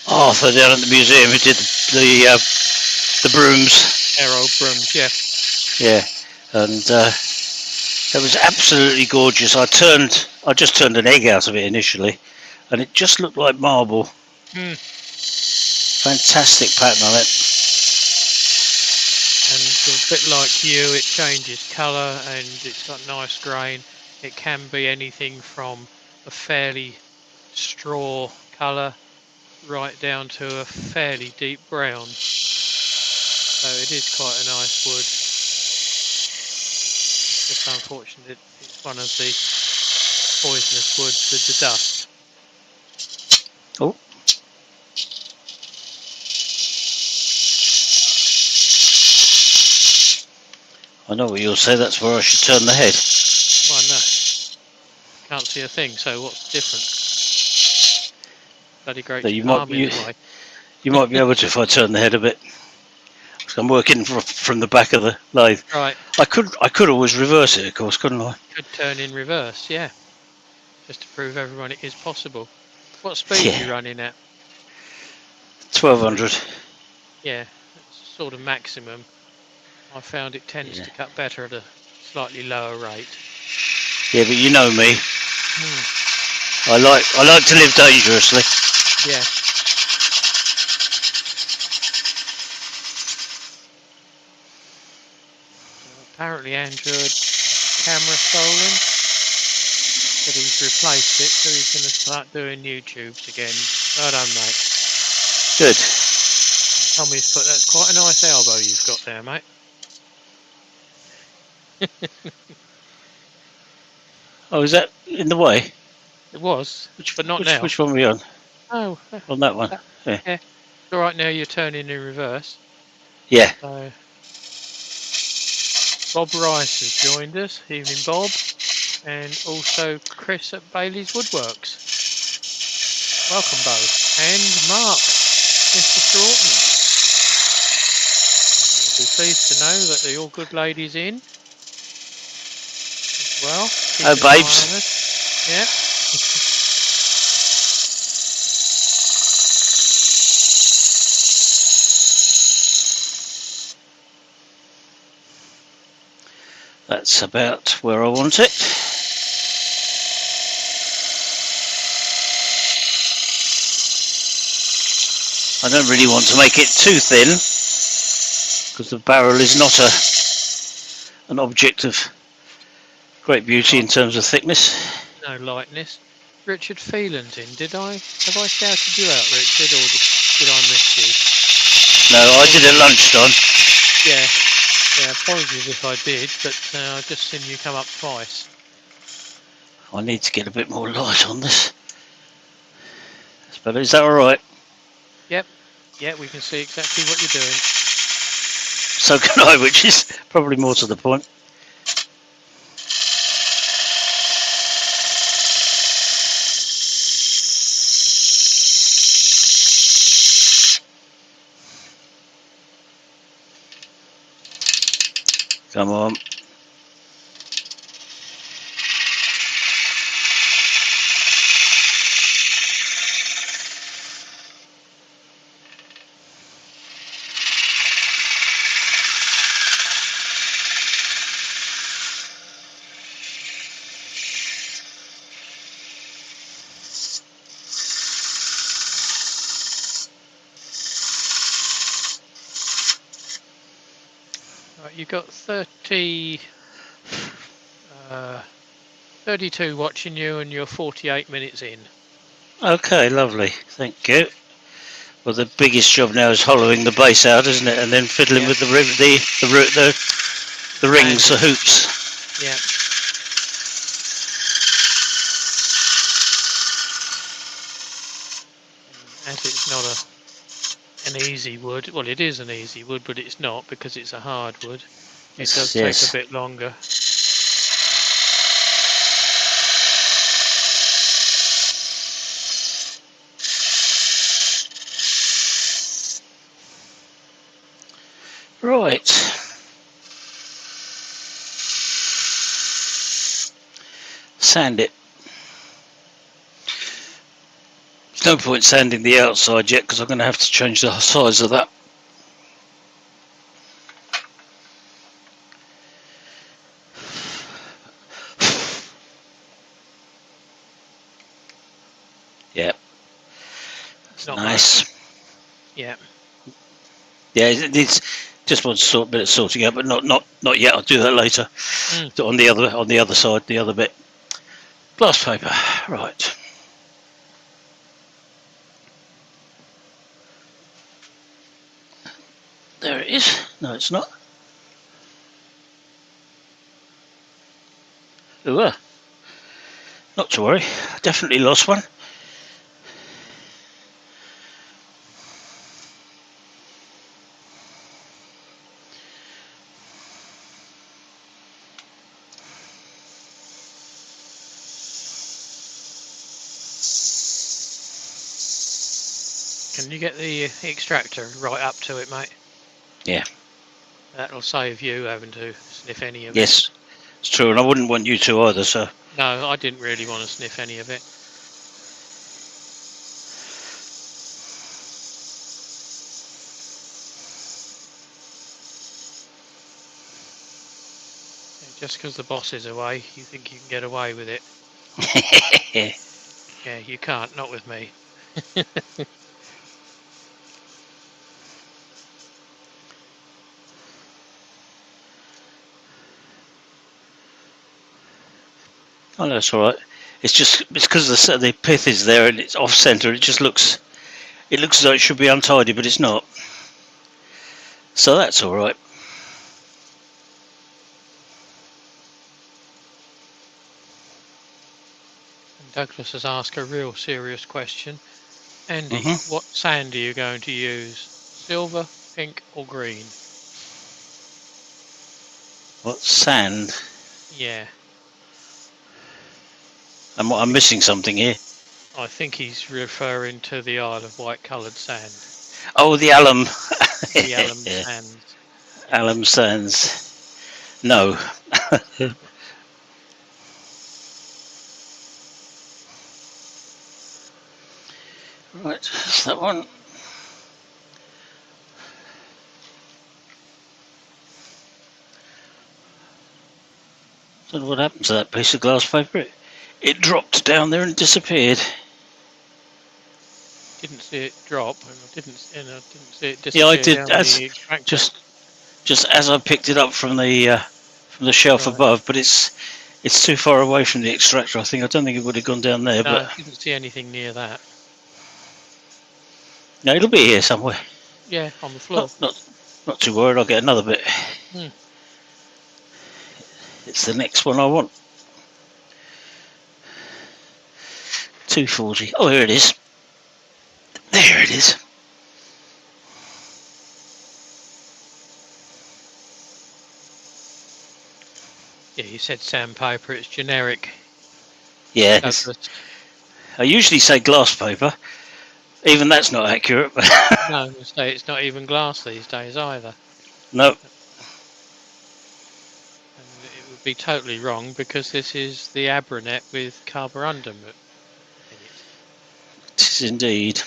Arthur down at the museum who did the brooms. Arrow brooms, yeah. Yeah, and it was absolutely gorgeous. I just turned an egg out of it initially, and it just looked like marble. Fantastic pattern on it. And a bit like you, it changes colour and it's got nice grain. It can be anything from a fairly straw colour right down to a fairly deep brown. So it is quite a nice wood. It's just unfortunate it's one of the poisonous woods with the dust. Oh. I know what you'll say. That's where I should turn the head. Well, no. Can't see a thing, so what's different? Bloody great So big arm in the way. you might be able to if I turn the head a bit. I'm working from the back of the lathe. Right. I could always reverse it, of course, couldn't I? Could turn in reverse, yeah. Just to prove everyone it is possible. What speed are you Yeah, running at? 1200. Yeah, that's sort of maximum. I found it tends Yeah. to cut better at a slightly lower rate. Yeah, but you know me. Hmm. I like to live dangerously. Yeah. So apparently Andrew had his camera stolen, but he's replaced it, so he's going to start doing YouTubes again. Well done, mate. Good. And Tommy's put, that's quite a nice elbow you've got there, mate. Oh, is that in the way? It was, but not now. Which one are we on? Oh, On that one. that, Yeah. yeah. It's all right now. You're turning in reverse. Yeah. So Bob Rice has joined us. Evening, Bob, and also Chris at Bailey's Woodworks. Welcome both, and Mark, Mr. Stroughton. You'll be pleased to know that the all good ladies in as well. Oh, Keeping an eye babes. on us. Yeah. That's about where I want it. I don't really want to make it too thin because the barrel is not an object of great beauty in terms of thickness. No lightness. Richard Phelan's in. Have I shouted you out, Richard, or did I miss No, I did at lunchtime. you? Yeah. Yeah, apologies if I did, but I've just seen you come up twice. I need to get a bit more light on this. But is that all right? Yep. Yeah, we can see exactly what you're doing. So can I, which is probably more to the point. Come on. Right, you've got 32 watching you, and you're 48 minutes in. Okay, lovely. Thank you. Well, the biggest job now is hollowing the base out, isn't it? And then fiddling Yep. with the rings, the hoops. Yeah. As it's not an easy wood. Well, it is an easy wood, but it's not because it's a hard wood. It does take a bit longer. Right. Sand it. There's no point sanding the outside yet because I'm going to have to change the size of that. Yeah. That's Not nice. much. Yeah. Yeah, it's just one bit of sorting out, but not yet. I'll do that later. On the other side, the other bit. Glass paper. Right. There it is. No, it's not. Ooh, not to worry. I definitely lost one. Can you get the extractor right up to it, mate? Yeah. That'll save you having to sniff any of it. Yes, it's true, and I wouldn't want you to either. So No, I didn't really want to sniff any of it. Just because the boss is away, you think you can get away with it. Yeah, you can't, not with me. oh, that's all right. It's because the pith is there and it's off center. It looks as though it should be untidy, but it's not. So that's all right. And Douglas has asked a real serious question. Andy, Mhm. what sand are you going to use? Silver, pink or green? What sand? Yeah. I'm missing something here. I think he's referring to the Isle of Wight coloured sand. Oh, the alum. The alum Yeah. sands. Alum sands. No. Right, that's that one. Don't know what happened to that piece of glass paper. It dropped down there and disappeared. Didn't see it drop, and I didn't see it Yeah, I disappear did. down the extractor. Just as I picked it up from the shelf Right. above, but it's too far away from the extractor. I don't think it would have gone down there, No, but I didn't see anything near that. no, it'll be here somewhere. Yeah, on the floor. Not too worried. I'll get another bit. Hmm. It's the next one I want. 240. Oh, here it is. There it is. Yeah, you said sandpaper. It's generic. Yeah. Douglas. I usually say glass paper. Even that's not accurate. No, it's not even glass these days either. No. And it would be totally wrong because this is the Abranet with carborundum in it. It is indeed.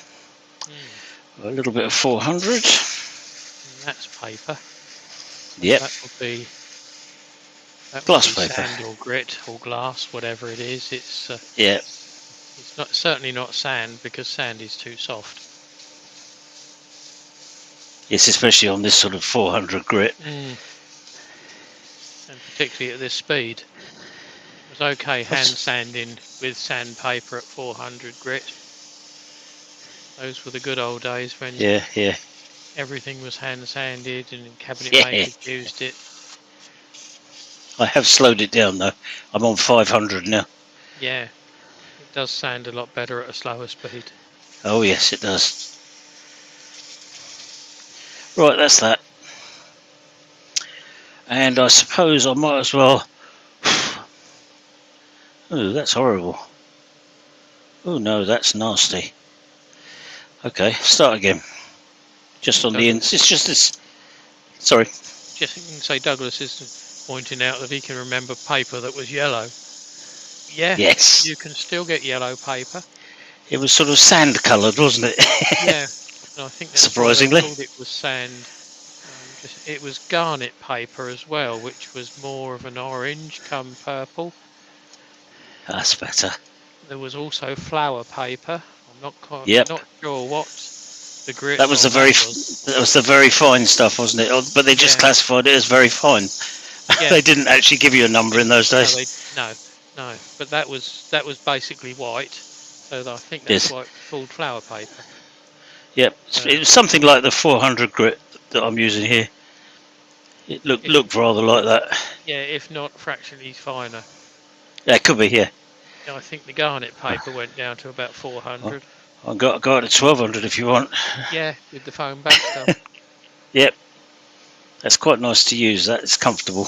A little bit of 400. And that's paper. Yep. That would be Glass paper. sand or grit or glass, whatever it is. Yeah. It's not certainly not sand because sand is too soft. Yes, especially on this sort of 400 grit. And particularly at this speed. It was okay hand sanding with sandpaper at 400 grit. Those were the good old days when everything was hand sanded and cabinet makers used it. I have slowed it down though. I'm on 500 now. Yeah, it does sand a lot better at a slower speed. Oh yes, it does. Right, that's that. And I suppose I might as well. Oh, that's horrible. Oh no, that's nasty. Okay, start again. Just on the ends. It's just this. Sorry. Just say Douglas is pointing out that he can remember paper that was yellow. Yeah. Yes. You can still get yellow paper. It was sort of sand coloured, wasn't it? Yeah. And I think that's surprisingly. Why they called it was sand. It was garnet paper as well, which was more of an orange come purple. That's better. There was also flower paper. I'm not sure what the grit. That was the very fine stuff, wasn't it? But they just classified it as very fine. Yeah. They didn't actually give you a number in those days. No. But that was basically white. So I think that's why it's called flower paper. Yep, it was something like the 400 grit that I'm using here. It looked rather like that. Yeah, if not fractionally finer. Yeah, it could be. Yeah. I think the garnet paper went down to about 400. I've got it at 1200 if you want. Yeah, with the foam back stuff. Yep, that's quite nice to use. That it's comfortable.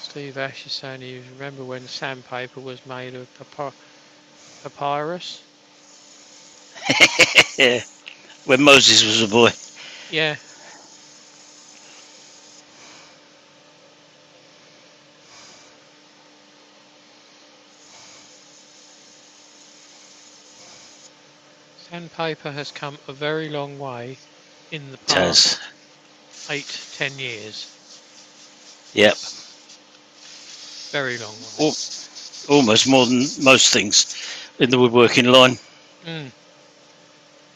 Steve Ash is saying you remember when sandpaper was made of papyrus. Yeah, when Moses was a boy. Yeah. Sandpaper has come a very long way in the Taz. past 8-10 years. Yep. Very long way. Almost more than most things in the woodworking line. Mm.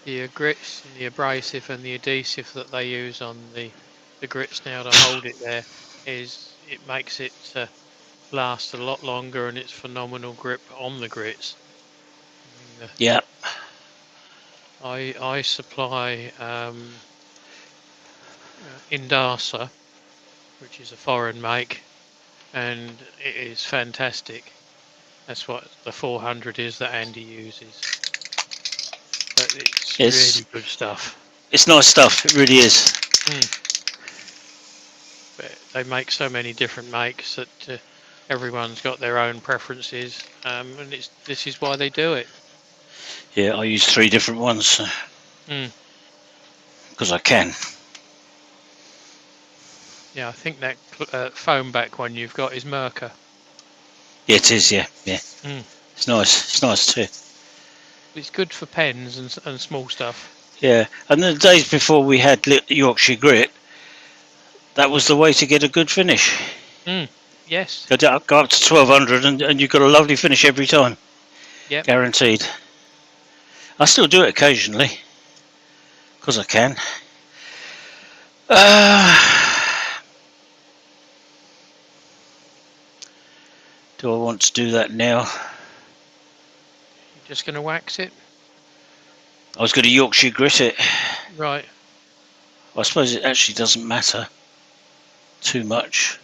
The grits and the abrasive and the adhesive that they use on the grits now to hold it there it makes it last a lot longer, and it's phenomenal grip on the grits. I mean, Yep. I supply Indasa, which is a foreign make, and it is fantastic. That's what the 400 is that Andy uses. But it's really good stuff. It's nice stuff. It really is. But they make so many different makes that everyone's got their own preferences, and this is why they do it. Yeah, I use 3 different ones because I can. Yeah, I think that foam back one you've got is Merca. Yeah, it is. Yeah. It's nice. It's nice too. It's good for pens and small stuff. Yeah, and the days before we had Yorkshire grit, that was the way to get a good finish. Yes. Go up to 1200 and you've got a lovely finish every time. Yep. Guaranteed. I still do it occasionally because I can. Do I want to do that now? You're just going to wax it? I was going to Yorkshire grit it. Right. I suppose it actually doesn't matter too much.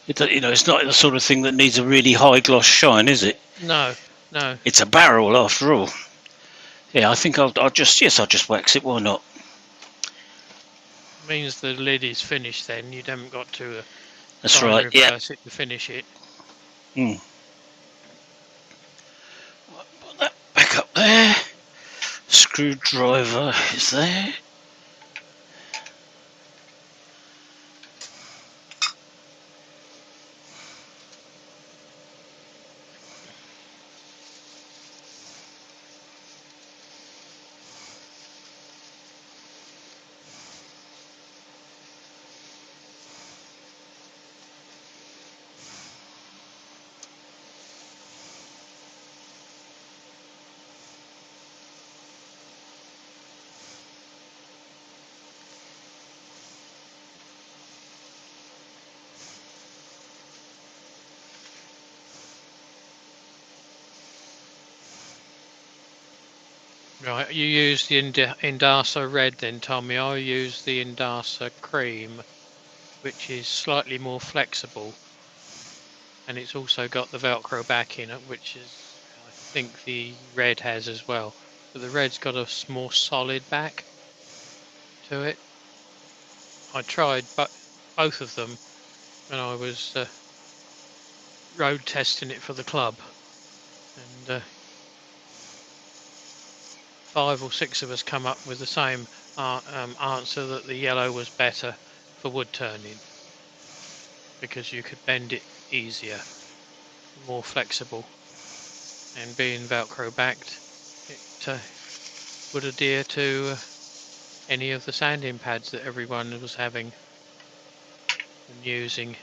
It's not the sort of thing that needs a really high gloss shine, is it? No. It's a barrel after all. Yeah, I think I'll just wax it. Why not? Means the lid is finished then. You haven't got to That's try and right. Yeah. reverse it to finish it. Put that back up there. Screwdriver is there. Right, you use the Indasa Red then, Tommy. I use the Indasa Cream, which is slightly more flexible. And it's also got the Velcro back in it, which is, I think, the red has as well. But the red's got a more solid back to it. I tried both of them when I was road testing it for the club. And 5 or 6 of us come up with the same answer, that the yellow was better for wood turning because you could bend it easier, more flexible, and being Velcro backed, it would adhere to any of the sanding pads that everyone was having and using.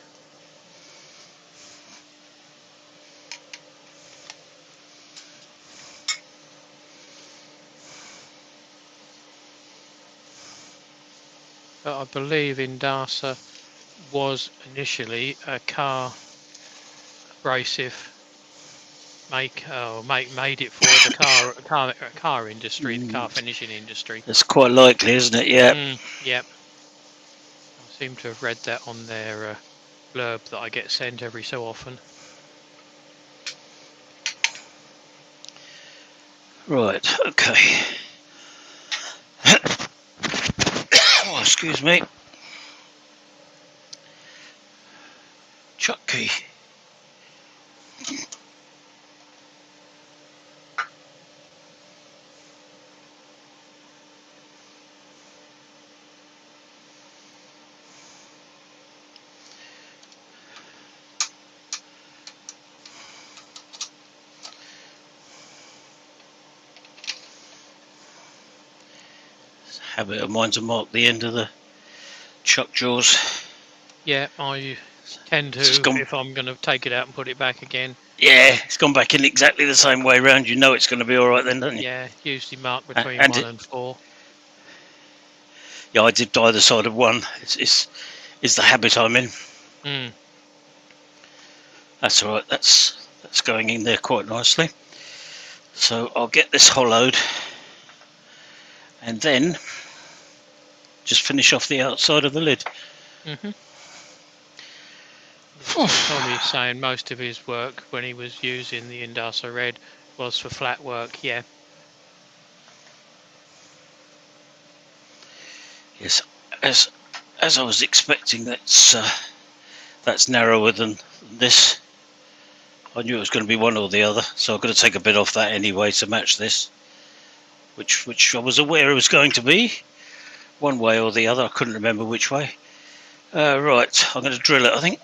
But I believe Indasa was initially a car abrasive made it for the car industry, the car finishing industry. That's quite likely, isn't it? Yeah. Yep. I seem to have read that on their blurb that I get sent every so often. Right. Okay. Oh, excuse me. Chucky. Habit of mine to mark the end of the chuck jaws. Yeah, I tend It's just to, gone. if I'm going to take it out and put it back again. Yeah, it's gone back in exactly the same way round. You know it's going to be all right then, don't you? Yeah, usually mark between And 1 it, and 4. yeah, I did either side of 1. It's the habit I'm in. Mm. That's all right. That's going in there quite nicely. So I'll get this hollowed, and then just finish off the outside of the lid. Mm-hmm. Yeah, so Tommy's saying most of his work when he was using the Indasa Red was for flat work. Yeah. Yes, as I was expecting, that's narrower than this. I knew it was going to be one or the other, so I've got to take a bit off that anyway to match this, which I was aware it was going to be one way or the other. I couldn't remember which way. Right, I'm going to drill it, I think.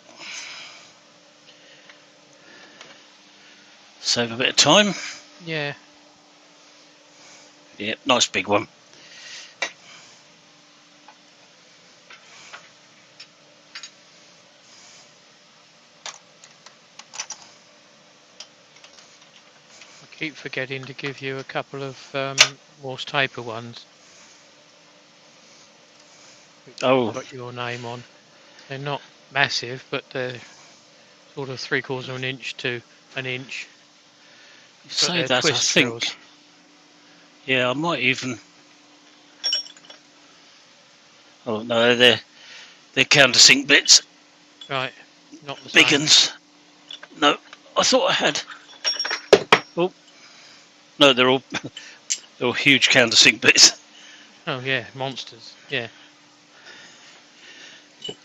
Save a bit of time. Yeah. Yep, nice big one. I keep forgetting to give you a couple of Morse taper ones, which Oh, have got your name on. They're not massive, but they're sort of 3/4 of an inch to an inch. you But say they're that, I twist drills. think. Yeah, I might even. Oh no, they're countersink bits, Right, not the big same. uns. No, I thought I had. Oh no, they're all huge countersink bits. Oh yeah, monsters. Yeah.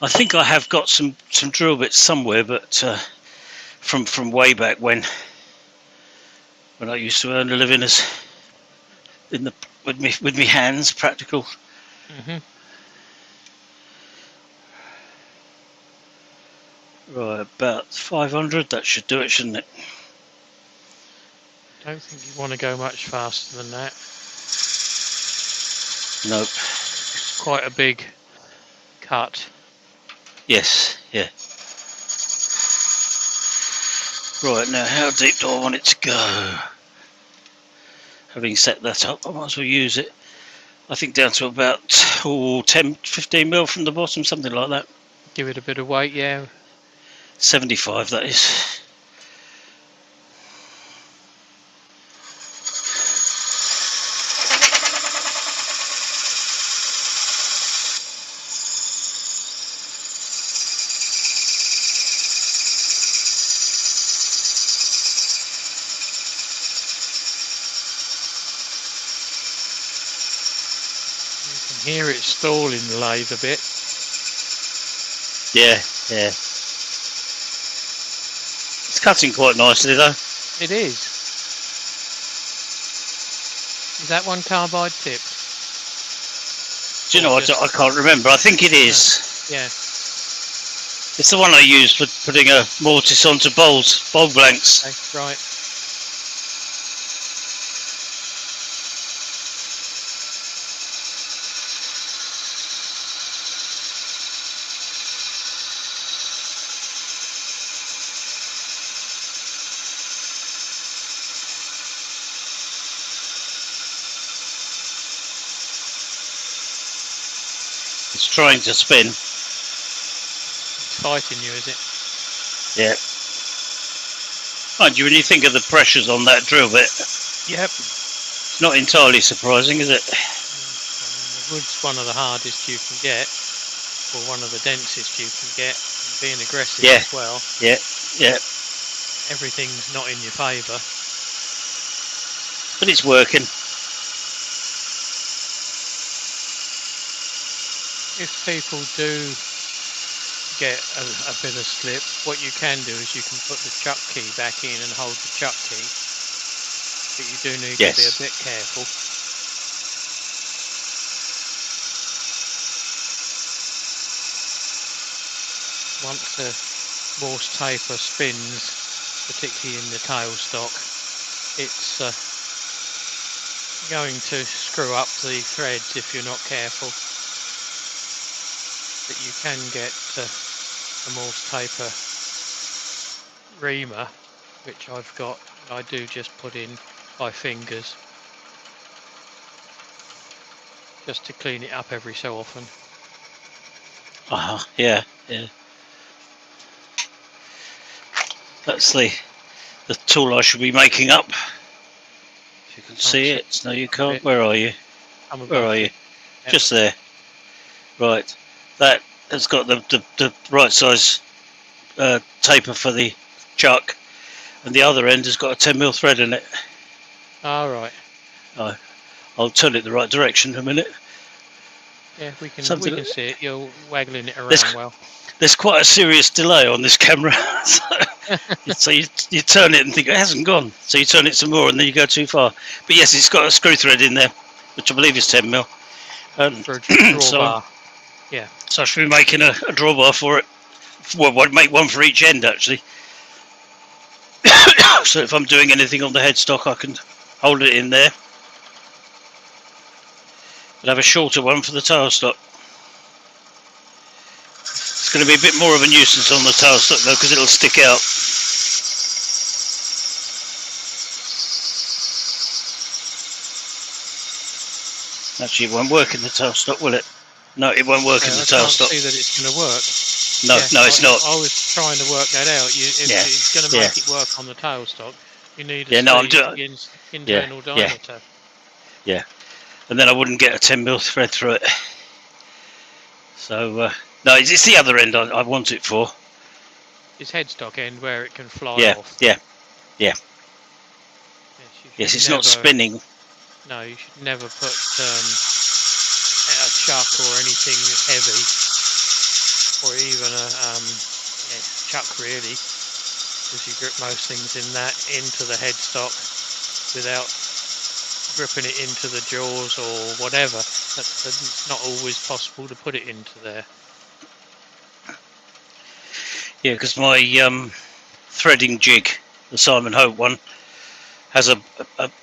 I think I have got some drill bits somewhere, but from way back when I used to earn a living as in the with me hands, practical. Mm-hmm. Right, about 500. That should do it, shouldn't it? Don't think you want to go much faster than that. Nope. It's quite a big cut. Yes. Yeah. Right, now how deep do I want it to go? Having set that up, I might as well use it. I think down to about 10, 15 mil from the bottom, something like that. Give it a bit of weight, yeah. 75, that is. You can hear it stalling the lathe a bit. Yeah, yeah. It's cutting quite nicely though. It is. Is that one carbide tipped? Do you know, I can't remember. I think it is. Yeah. It's the one I used for putting a mortise onto bulb blanks. Okay, right. It's trying to spin. It's fighting you, is it? Yeah. Mind you, when you think of the pressures on that drill bit, Yep. it's not entirely surprising, is it? I mean, the wood's one of the hardest you can get, or one of the densest you can get, and being aggressive Yeah. as well. Yeah, yeah. Everything's not in your favour. But it's working. If people do get a bit of slip, what you can do is you can put the chuck key back in and hold the chuck key. But you do need to be a bit careful. Once the Morse taper spins, particularly in the tailstock, it's You're going to screw up the threads if you're not careful. But you can get a Morse taper reamer, which I've got. I do just put in by fingers, just to clean it up every so often. Yeah. That's the tool I should be making up. If you can see it. No, you can't. Where are you? Where are you? Yep. Just there. Right. That has got the right size taper for the chuck, and the other end has got a 10mm thread in it. All right. I'll turn it the right direction in a minute. Yeah, we can see it. You're waggling it around well. There's quite a serious delay on this camera, so you turn it and think it hasn't gone. So you turn it some more and then you go too far. But yes, it's got a screw thread in there, which I believe is 10mm. For a drawbar. Yeah. So I should be making a drawbar for it. Well, I'd make one for each end actually. So if I'm doing anything on the headstock, I can hold it in there. But have a shorter one for the tailstock. It's going to be a bit more of a nuisance on the tailstock though, because it'll stick out. Actually, it won't work in the tailstock, will it? No, it won't work in the tailstock. I can't see that it's going to work. No, no, it's not. I was trying to work that out. If it's going to make it work on the tailstock, you need a internal diameter. Yeah, and then I wouldn't get a 10mm thread through it. So, no, it's the other end I want it for. It's headstock end where it can fly off. Yeah. Yes, it's not spinning. No, you should never put a chuck or anything heavy, or even a chuck really, because you grip most things in that into the headstock without gripping it into the jaws or whatever. It's not always possible to put it into there. Yeah, because my threading jig, the Simon Hope one, has a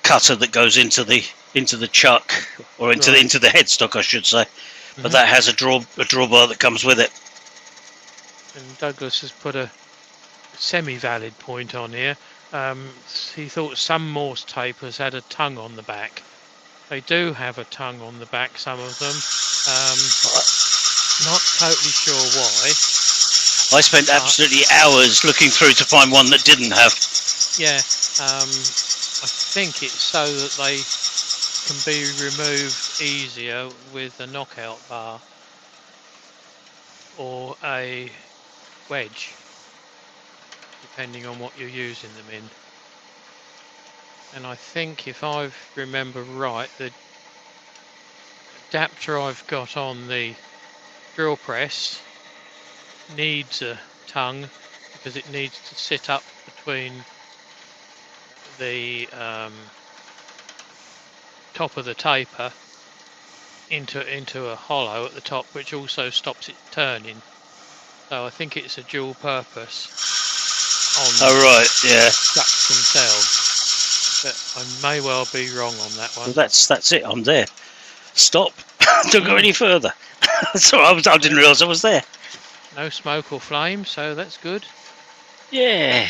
cutter that goes into the chuck, or into the headstock, I should say. But that has a drawbar that comes with it. And Douglas has put a semi-valid point on here. He thought some Morse tapers had a tongue on the back. They do have a tongue on the back, some of them. Not totally sure why. I spent absolutely hours looking through to find one that didn't have. Yeah, I think it's so that they can be removed easier with a knockout bar or a wedge, depending on what you're using them in. And I think, if I remember right, the adapter I've got on the drill press needs a tongue because it needs to sit up between the top of the taper into a hollow at the top, which also stops it turning. So I think it's a dual purpose on chucks themselves, but I may well be wrong on that one. Well, that's it. I'm there. Stop. Don't go any further. Sorry, I didn't realise I was there. No smoke or flame, so that's good. Yeah,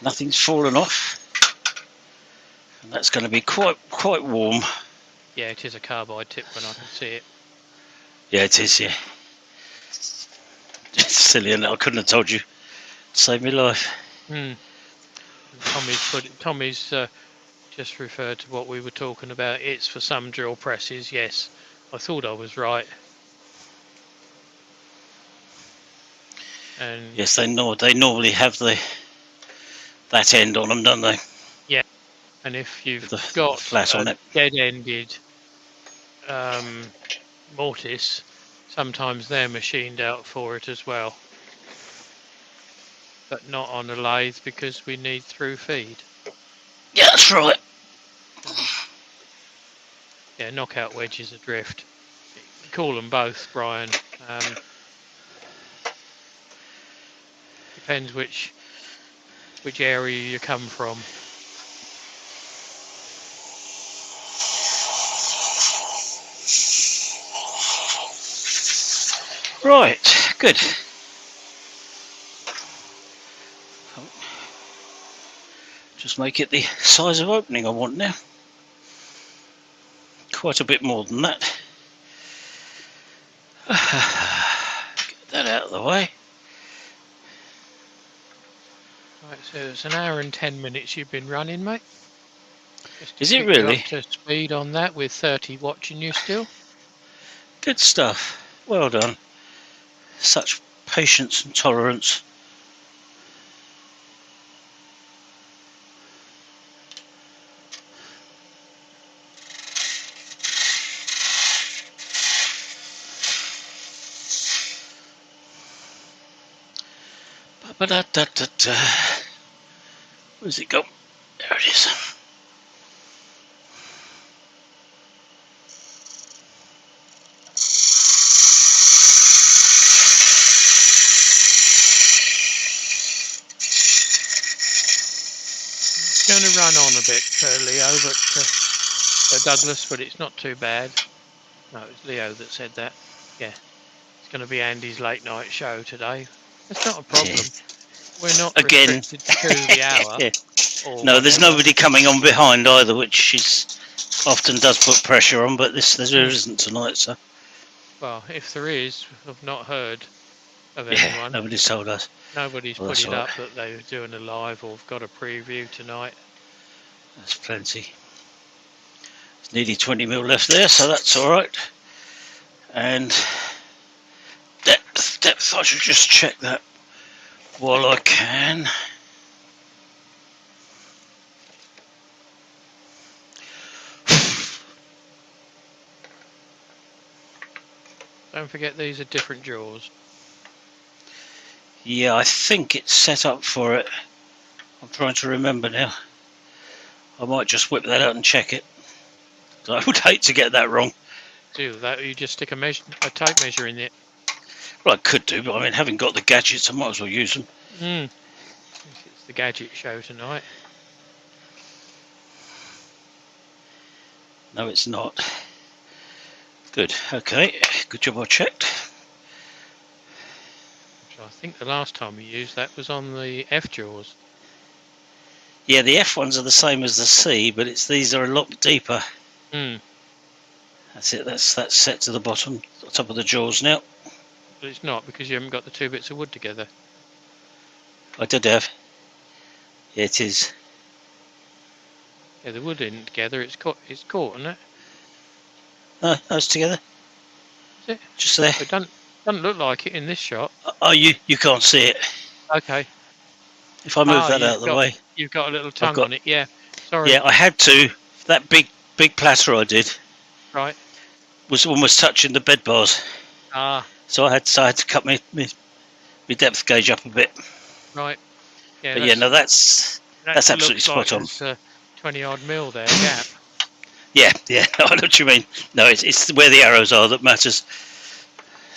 nothing's fallen off, and that's going to be quite warm. Yeah, it is a carbide tip when I can see it. Yeah, it is. Yeah, it's silly, and I couldn't have told you. Saved me life. Tommy's just referred to what we were talking about. It's for some drill presses. Yes, I thought I was right. And yes, they normally have that end on them, don't they? Yeah, and if you've got flat on it, dead-ended mortise, sometimes they're machined out for it as well, but not on a lathe because we need through feed. Yeah, that's right. Yeah, knockout wedges adrift. You call them both, Brian. Depends which area you come from. Right, good. Just make it the size of opening I want now. Quite a bit more than that. Get that out of the way. Right, so it's an hour and 10 minutes you've been running, mate. Just to Is it keep you really? up to speed on that with 30 watching you still. Good stuff. Well done. Such patience and tolerance. Ba-da-da-da-da. Where's it gone? There it is. It's going to run on a bit, Leo, Douglas, but it's not too bad. No, it's Leo that said that. Yeah, it's going to be Andy's late night show today. That's not a problem. We're not Again. restricted to the hour. Or No, there's whatever. nobody coming on behind either, which is often does put pressure on, but there isn't tonight, so. Well, if there is, I've not heard of Yeah, anyone. nobody's told us. Nobody's Well, put that's it all up right. that they're doing a live or have got a preview tonight. That's plenty. There's nearly 20 mil left there, so that's all right. And depth, I should just check that while I can. Don't forget these are different jaws. Yeah, I think it's set up for it. I'm trying to remember now. I might just whip that out and check it. I would hate to get that wrong. Do that, you just stick a tape measure in it. Well, I could do, but I mean, having got the gadgets, I might as well use them. It's the gadget show tonight. No, it's not. Good. Okay. Good job I checked. So I think the last time we used that was on the F jaws. Yeah, the F ones are the same as the C, but these are a lot deeper. That's it. That's set to the bottom, top of the jaws now. But it's not because you haven't got the two bits of wood together. I did have. Yeah, it is. Yeah, the wood isn't together. It's caught, isn't it? No, those together. Is it? Just there. It doesn't look like it in this shot. Oh, you can't see it. Okay. If I move that out of the way. You've got a little tongue on it. Yeah. Sorry. Yeah, I had to. That big platter I did. Right. Was almost touching the bed bars. Ah. So I had to cut my depth gauge up a bit. Right. Yeah. But yeah, no, that's absolutely spot on. 20 odd mil there gap. Yeah, I know what you mean. No, it's where the arrows are that matters.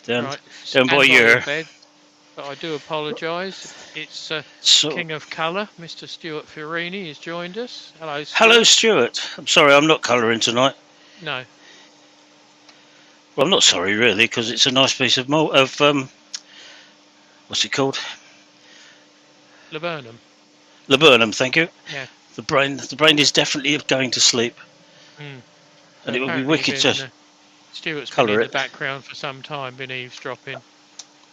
Down by your bed. But I do apologise. It's King of Colour, Mr. Stuart Fiorini, has joined us. Hello, Stuart. Hello, Stuart. I'm sorry, I'm not colouring tonight. No. Well, I'm not sorry really, because it's a nice piece of what's it called? Laburnum. Laburnum, thank you. Yeah. The brain is definitely going to sleep. And it would be wicked to Stuart's colour been in it. the background for some time, been eavesdropping.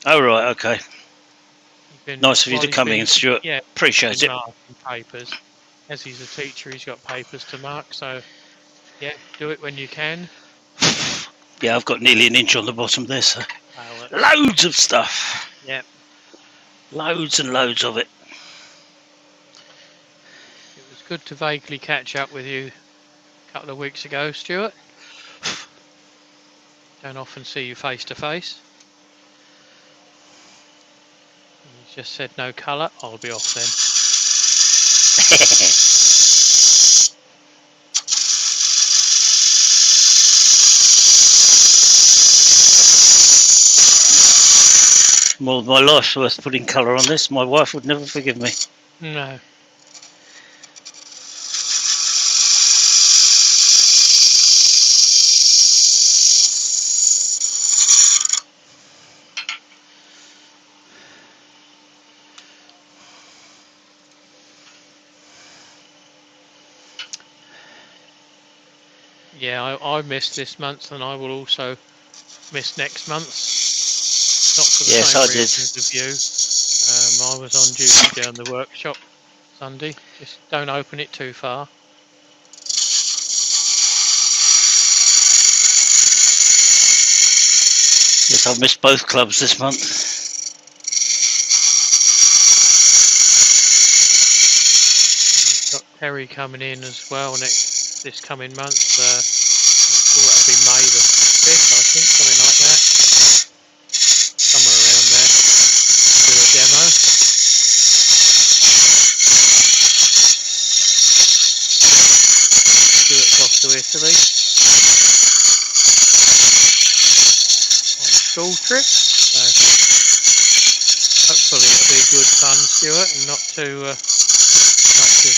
Oh right, okay. Nice of you to come in, Stuart. Yeah, appreciate it. Marking papers. As he's a teacher, he's got papers to mark. So, yeah, do it when you can. Yeah, I've got nearly an inch on the bottom there, so loads of stuff. Yeah, loads and loads of it. It was good to vaguely catch up with you a couple of weeks ago, Stuart. Don't often see you face to face. He's just said no colour. I'll be off then. More of my life's worth putting colour on this. My wife would never forgive me. No. Yeah, I missed this month, and I will also miss next month. Not for the Yes, same I did. reasons as you. I was on duty down the workshop Sunday. Just don't open it too far. Yes, I've missed both clubs this month. And we've got Terry coming in as well this coming month. That'll be May the 5th, I think, something like that. Somewhere around there. Do a demo. Stuart's off to Italy on a school trip, so hopefully it'll be good fun, Stuart, and not too much of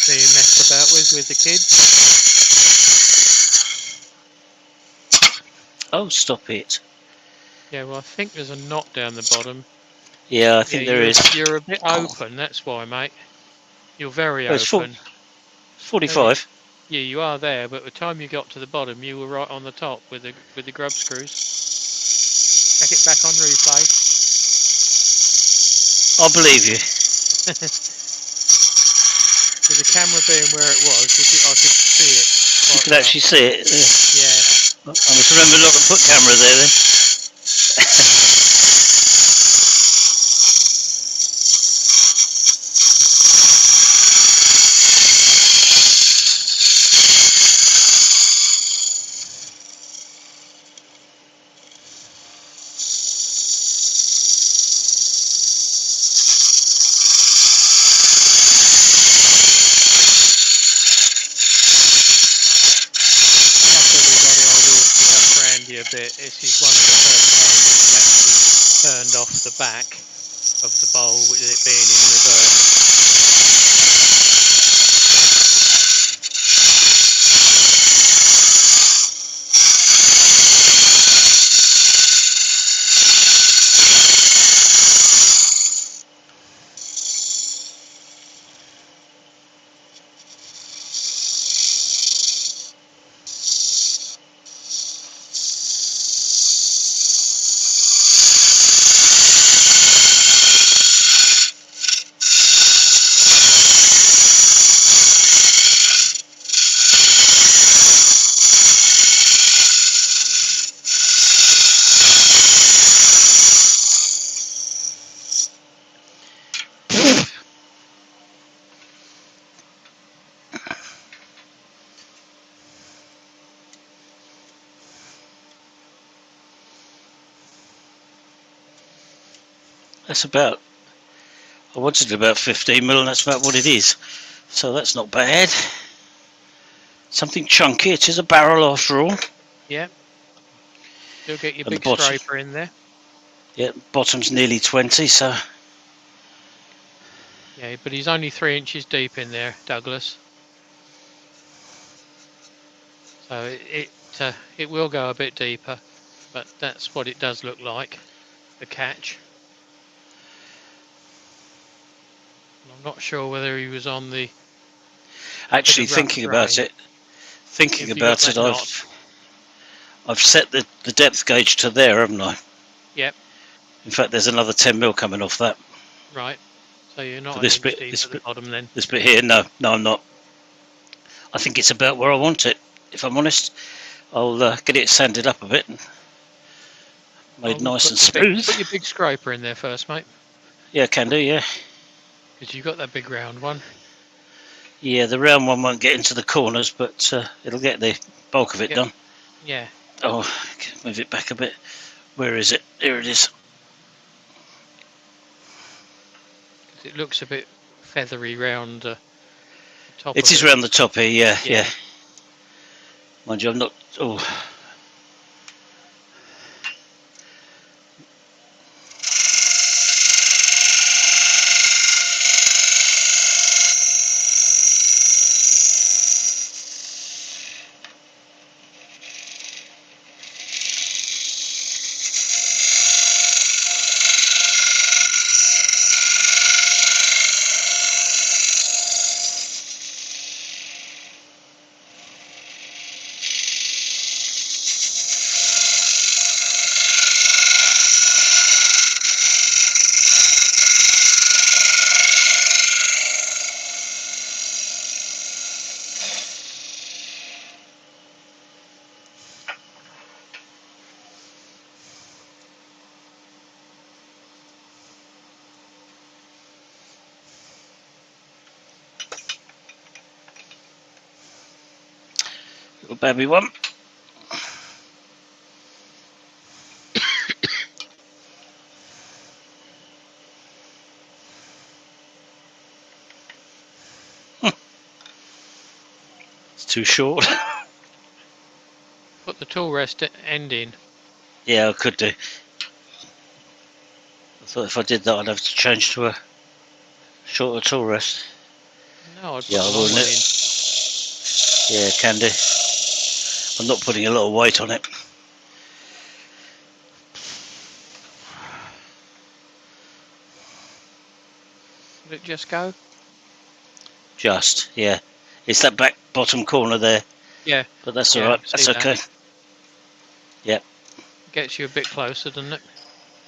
being messed about with the kids. Oh, stop it. Yeah, well, I think there's a knot down the bottom. Yeah, I Yeah, think there is. you're a bit Oh, open, that's why, mate. You're very it's open. 45. Yeah, you are there, but by the time you got to the bottom, you were right on the top with the grub screws. Check it back on replay. I believe you. With the camera being where it was, I could see it You quite could well. actually see it. Yeah. I must remember not to put camera there then. A bit. This is one of the first times he's actually turned off the back of the bowl with it being in reverse. That's about, I wanted about 15 mil and that's about what it is. So that's not bad. Something chunky, it is a barrel after all. Yeah. Still get your And the big bottom, scraper in there. yeah, bottom's nearly 20, so. Yeah, but he's only 3 inches deep in there, Douglas. So it will go a bit deeper, but that's what it does look like, the catch. And I'm not sure whether he was on the. Actually, thinking about it, I've set the depth gauge to there, haven't I? Yep. In fact, there's another 10 mil coming off that. Right. So you're not For an this inch bit, deep at the bottom then. this bit here, no, I'm not. I think it's about where I want it. If I'm honest, I'll get it sanded up a bit and made nice and smooth. Put your big scraper in there first, mate. Yeah, can do. Yeah. Because you've got that big round one. Yeah, the round one won't get into the corners, but it'll get the bulk of it done. Yeah. Oh, move it back a bit. Where is it? Here it is. It looks a bit feathery round the top. It is round the top here, yeah. Mind you, I'm not. Oh. Little baby one. It's too short. Put the tool rest end in. Yeah, I could do. I thought if I did that I'd have to change to a shorter tool rest. No, I'd put Yeah, a I long will. one in. Yeah, can do. I'm not putting a lot of weight on it. Will it just go? Just, yeah. It's that back bottom corner there. Yeah. But that's Yeah, alright. I That's see okay. that. Yep. Gets you a bit closer, doesn't it?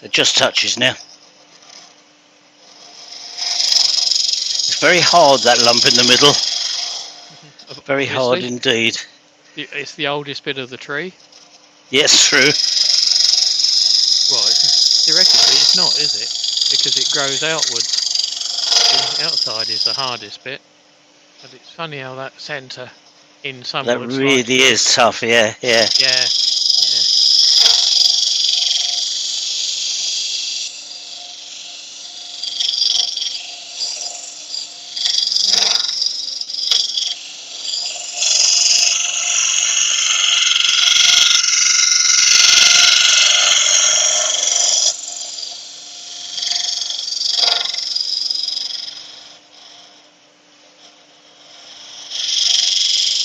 It just touches now. It's very hard, that lump in the middle. Very hard Obviously. indeed. It's the oldest bit of the tree. Yes, true. Well, theoretically it's not, is it? Because it grows outwards. The outside is the hardest bit. But it's funny how that centre in some That woods likes really to... is tough, yeah. Yeah.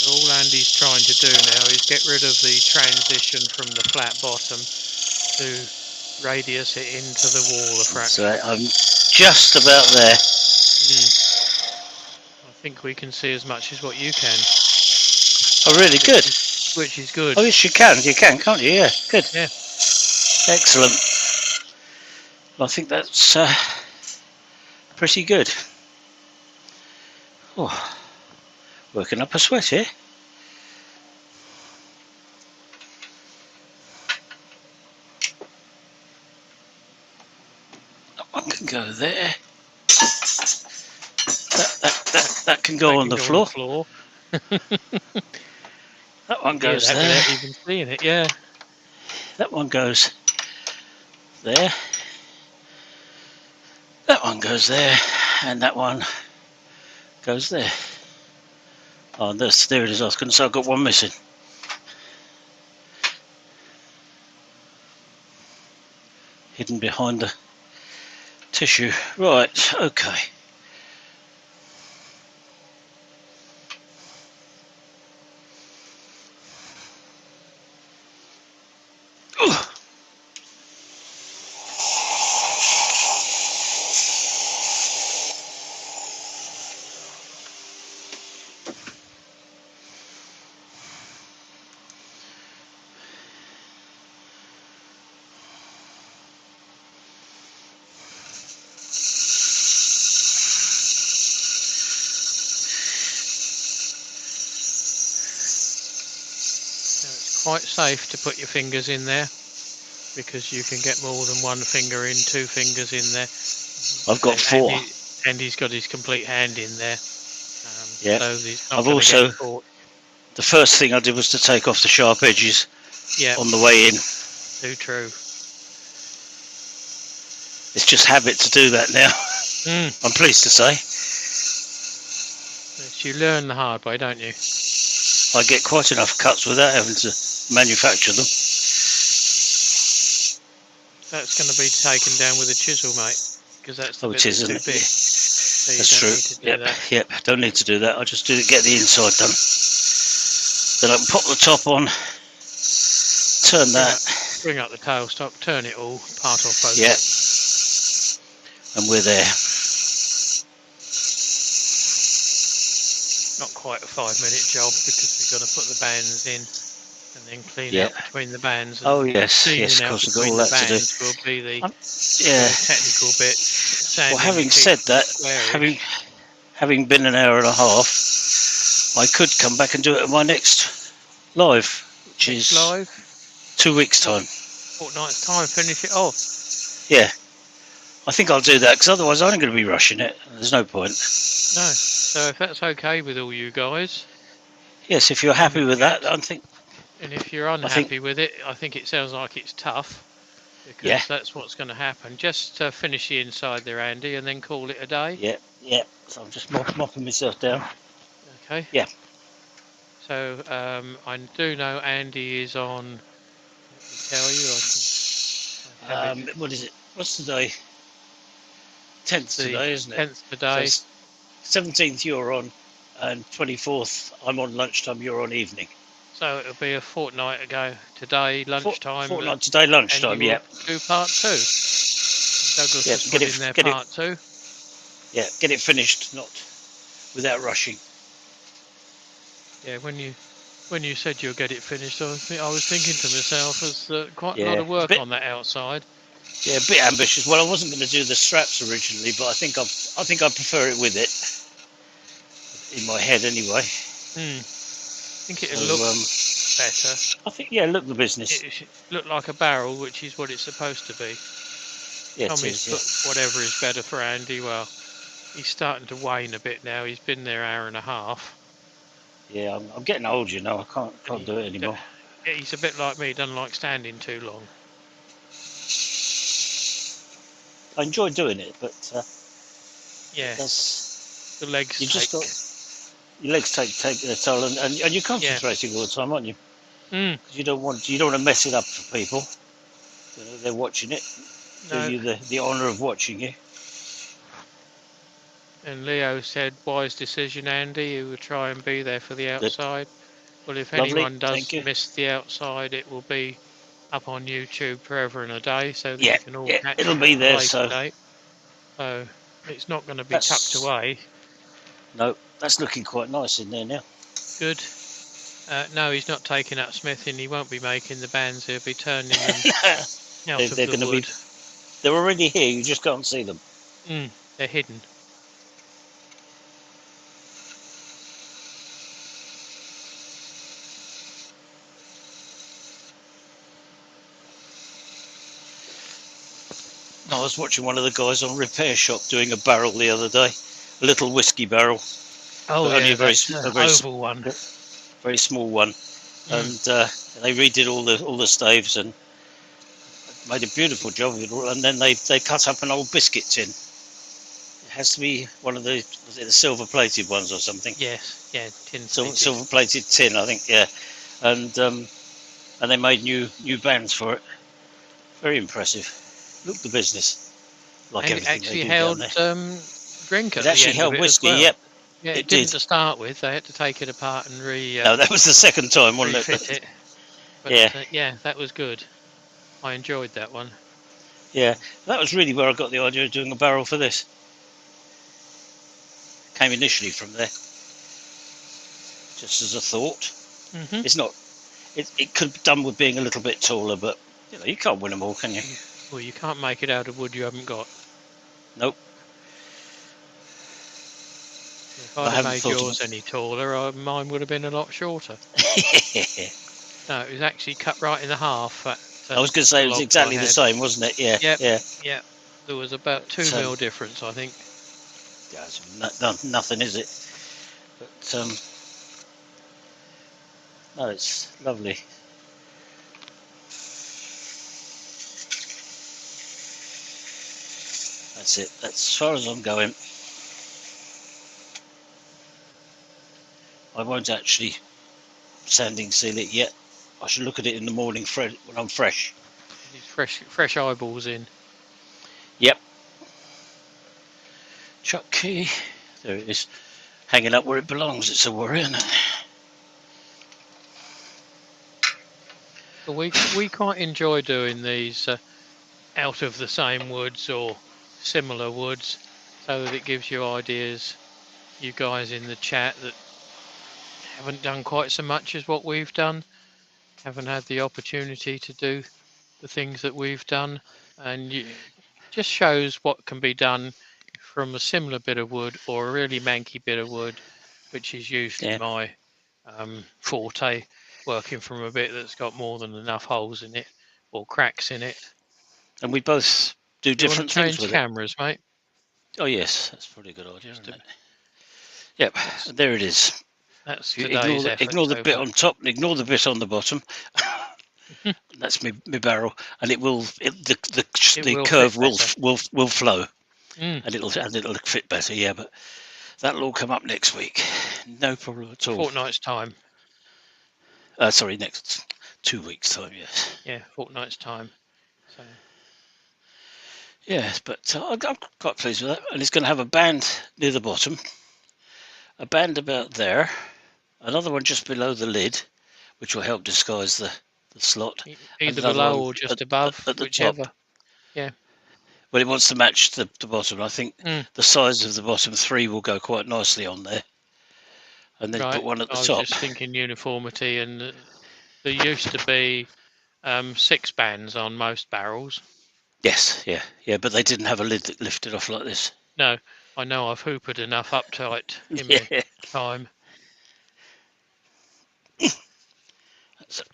All Andy's trying to do now is get rid of the transition from the flat bottom to radius it into the wall a fraction. So I'm just about there. I think we can see as much as what you can. Oh, really? Good. Which is good. Oh, yes, you can, can't you? Yeah, good. Yeah. Excellent. Well, I think that's pretty good. Oh, working up a sweat here. That one can go there. That can go on the floor. That one goes there. Without even seeing it, yeah. That one goes there. That one goes there, and that one goes there. Oh, there it is. I was going to say I've got one missing. Hidden behind the tissue. Right, okay. Ugh. Quite safe to put your fingers in there because you can get more than one finger in, two fingers in there. I've got four. And he's got his complete hand in there. Yeah. So I've also, the first thing I did was to take off the sharp edges on the way in. Too true. It's just habit to do that now. I'm pleased to say. Yes, you learn the hard way, don't you? I get quite enough cuts without having to manufacture them. That's going to be taken down with a chisel, mate, because that's the bit that's too big. So that's true. Yep. Don't need to do that. I just get the inside done. Then I can pop the top on. Turn that. Bring up the tailstock. Turn it all. Part off both. Yeah. And we're there. Not quite a 5-minute job because we've got to put the bands in and then clean out between the bands. Oh yes, of course I've got all that to do. Will be the technical bit. Well, having said that, having been an hour and a half, I could come back and do it at my next live, which is 2 weeks' time. Fortnight's time, finish it off. Yeah, I think I'll do that because otherwise I'm going to be rushing it. There's no point. No. So if that's okay with all you guys. Yes, if you're happy with that, I think. And if you're I think. unhappy with it, I think it sounds like it's tough, Yeah. because that's what's going to happen. Just finish the inside there, Andy, and then call it a day. Yeah. Yeah. So I'm just mopping myself down. Okay. Yeah. So I do know Andy is on. Let me tell you, I have it. What is it? What's today? 10th The today, isn't it? 10th So today. 17th you're on, and 24th I'm on lunchtime. You're on evening. So it'll be a fortnight ago today, lunchtime. Fortnight today Andy lunchtime. Yeah. will do part 2. Douglas Yeah. has put in their part 2. Yeah. Get it finished, not without rushing. Yeah, when you said you'll get it finished, I was thinking to myself, there's quite a lot Yeah. of work on that outside. Yeah, a bit ambitious. Well, I wasn't going to do the straps originally, but I think I prefer it with it in my head anyway. I think it'll look better. I think look the business. It should look like a barrel, which is what it's supposed to be. Yeah, Tommy's put whatever is better for Andy. Well, he's starting to wane a bit now. He's been there an hour and a half. Yeah, I'm getting old, you know. I can't do it anymore. He's a bit like me. Doesn't like standing too long. I enjoy doing it, but yeah, the legs. Your legs take their toll, and you're concentrating all the time, aren't you? Because you don't want to mess it up for people. You know, they're watching it. No. Give you the honour of watching you. And Leo said, wise decision, Andy. He will try and be there for the outside. Well, if anyone does miss the outside, it will be up on YouTube forever and a day, so that you can all catch it. It'll be there. So it's not going to be tucked away. No, that's looking quite nice in there now. Good. No, he's not taking up smithing. He won't be making the bands. He'll be turning them out of the wood. They're already here. You just can't see them. They're hidden. I was watching one of the guys on Repair Shop doing a barrel the other day, a little whiskey barrel. Oh, yeah, only a very oval one, very small one, and they redid all the staves and made a beautiful job of it all. And then they cut up an old biscuit tin. It has to be one of the silver-plated ones or something. Yes, yeah, tin. Silver-plated tin, I think. Yeah, and they made new bands for it. Very impressive. Look the business, like and everything it actually they do held down there. drink at it actually held whiskey. Well. Yep. Yeah, it didn't to start with. They had to take it apart and no, that was the second time, wasn't it? But, yeah, that was good. I enjoyed that one. Yeah, that was really where I got the idea of doing a barrel for this. Came initially from there, just as a thought. It's not. It could be done with being a little bit taller, but you can't win them all, can you? Well, you can't make it out of wood you haven't got. Nope. If I'd have made yours any taller, mine would have been a lot shorter. No, it was actually cut right in half. I was going to say it was exactly the same, wasn't it? Yeah. Yeah. There was about 2 mil difference, I think. Yeah, it's nothing, is it? But no, it's lovely. That's it. That's as far as I'm going. I won't actually sanding seal it yet. I should look at it in the morning when I'm fresh. Fresh eyeballs in. Yep. Chuck key. There it is. Hanging up where it belongs. It's a worry, isn't it? But we quite enjoy doing these out of the same woods or similar woods, so that it gives you ideas. You guys in the chat that haven't done quite so much as what we've done, haven't had the opportunity to do the things that we've done, and it just shows what can be done from a similar bit of wood or a really manky bit of wood, which is usually my forte, working from a bit that's got more than enough holes in it or cracks in it. And we both do different things with cameras, mate. Oh yes, that's probably a good idea, isn't it? Yep, there it is. That's You today's effort ignore the so bit far. on top and ignore the bit on the bottom. That's me barrel, and It the will fit curve better. will flow, Mm. and it'll fit better. Yeah, but that'll all come up next week. No problem at all. Fortnight's time. Sorry, next 2 weeks time. Yes. Yeah, fortnight's time. So Yes, but I'm quite pleased with that. And it's going to have a band near the bottom, a band about there, another one just below the lid, which will help disguise the slot, and either another below one or just above, at the top. whichever. Yeah. Well, it wants to match the bottom. I think Mm. the size of the bottom three will go quite nicely on there, and then put Right. one at the I was top. just thinking uniformity, and there used to be 6 bands on most barrels. Yes, yeah, but they didn't have a lid that lifted off like this. No, I know I've hoopered enough uptight in my Yeah, time.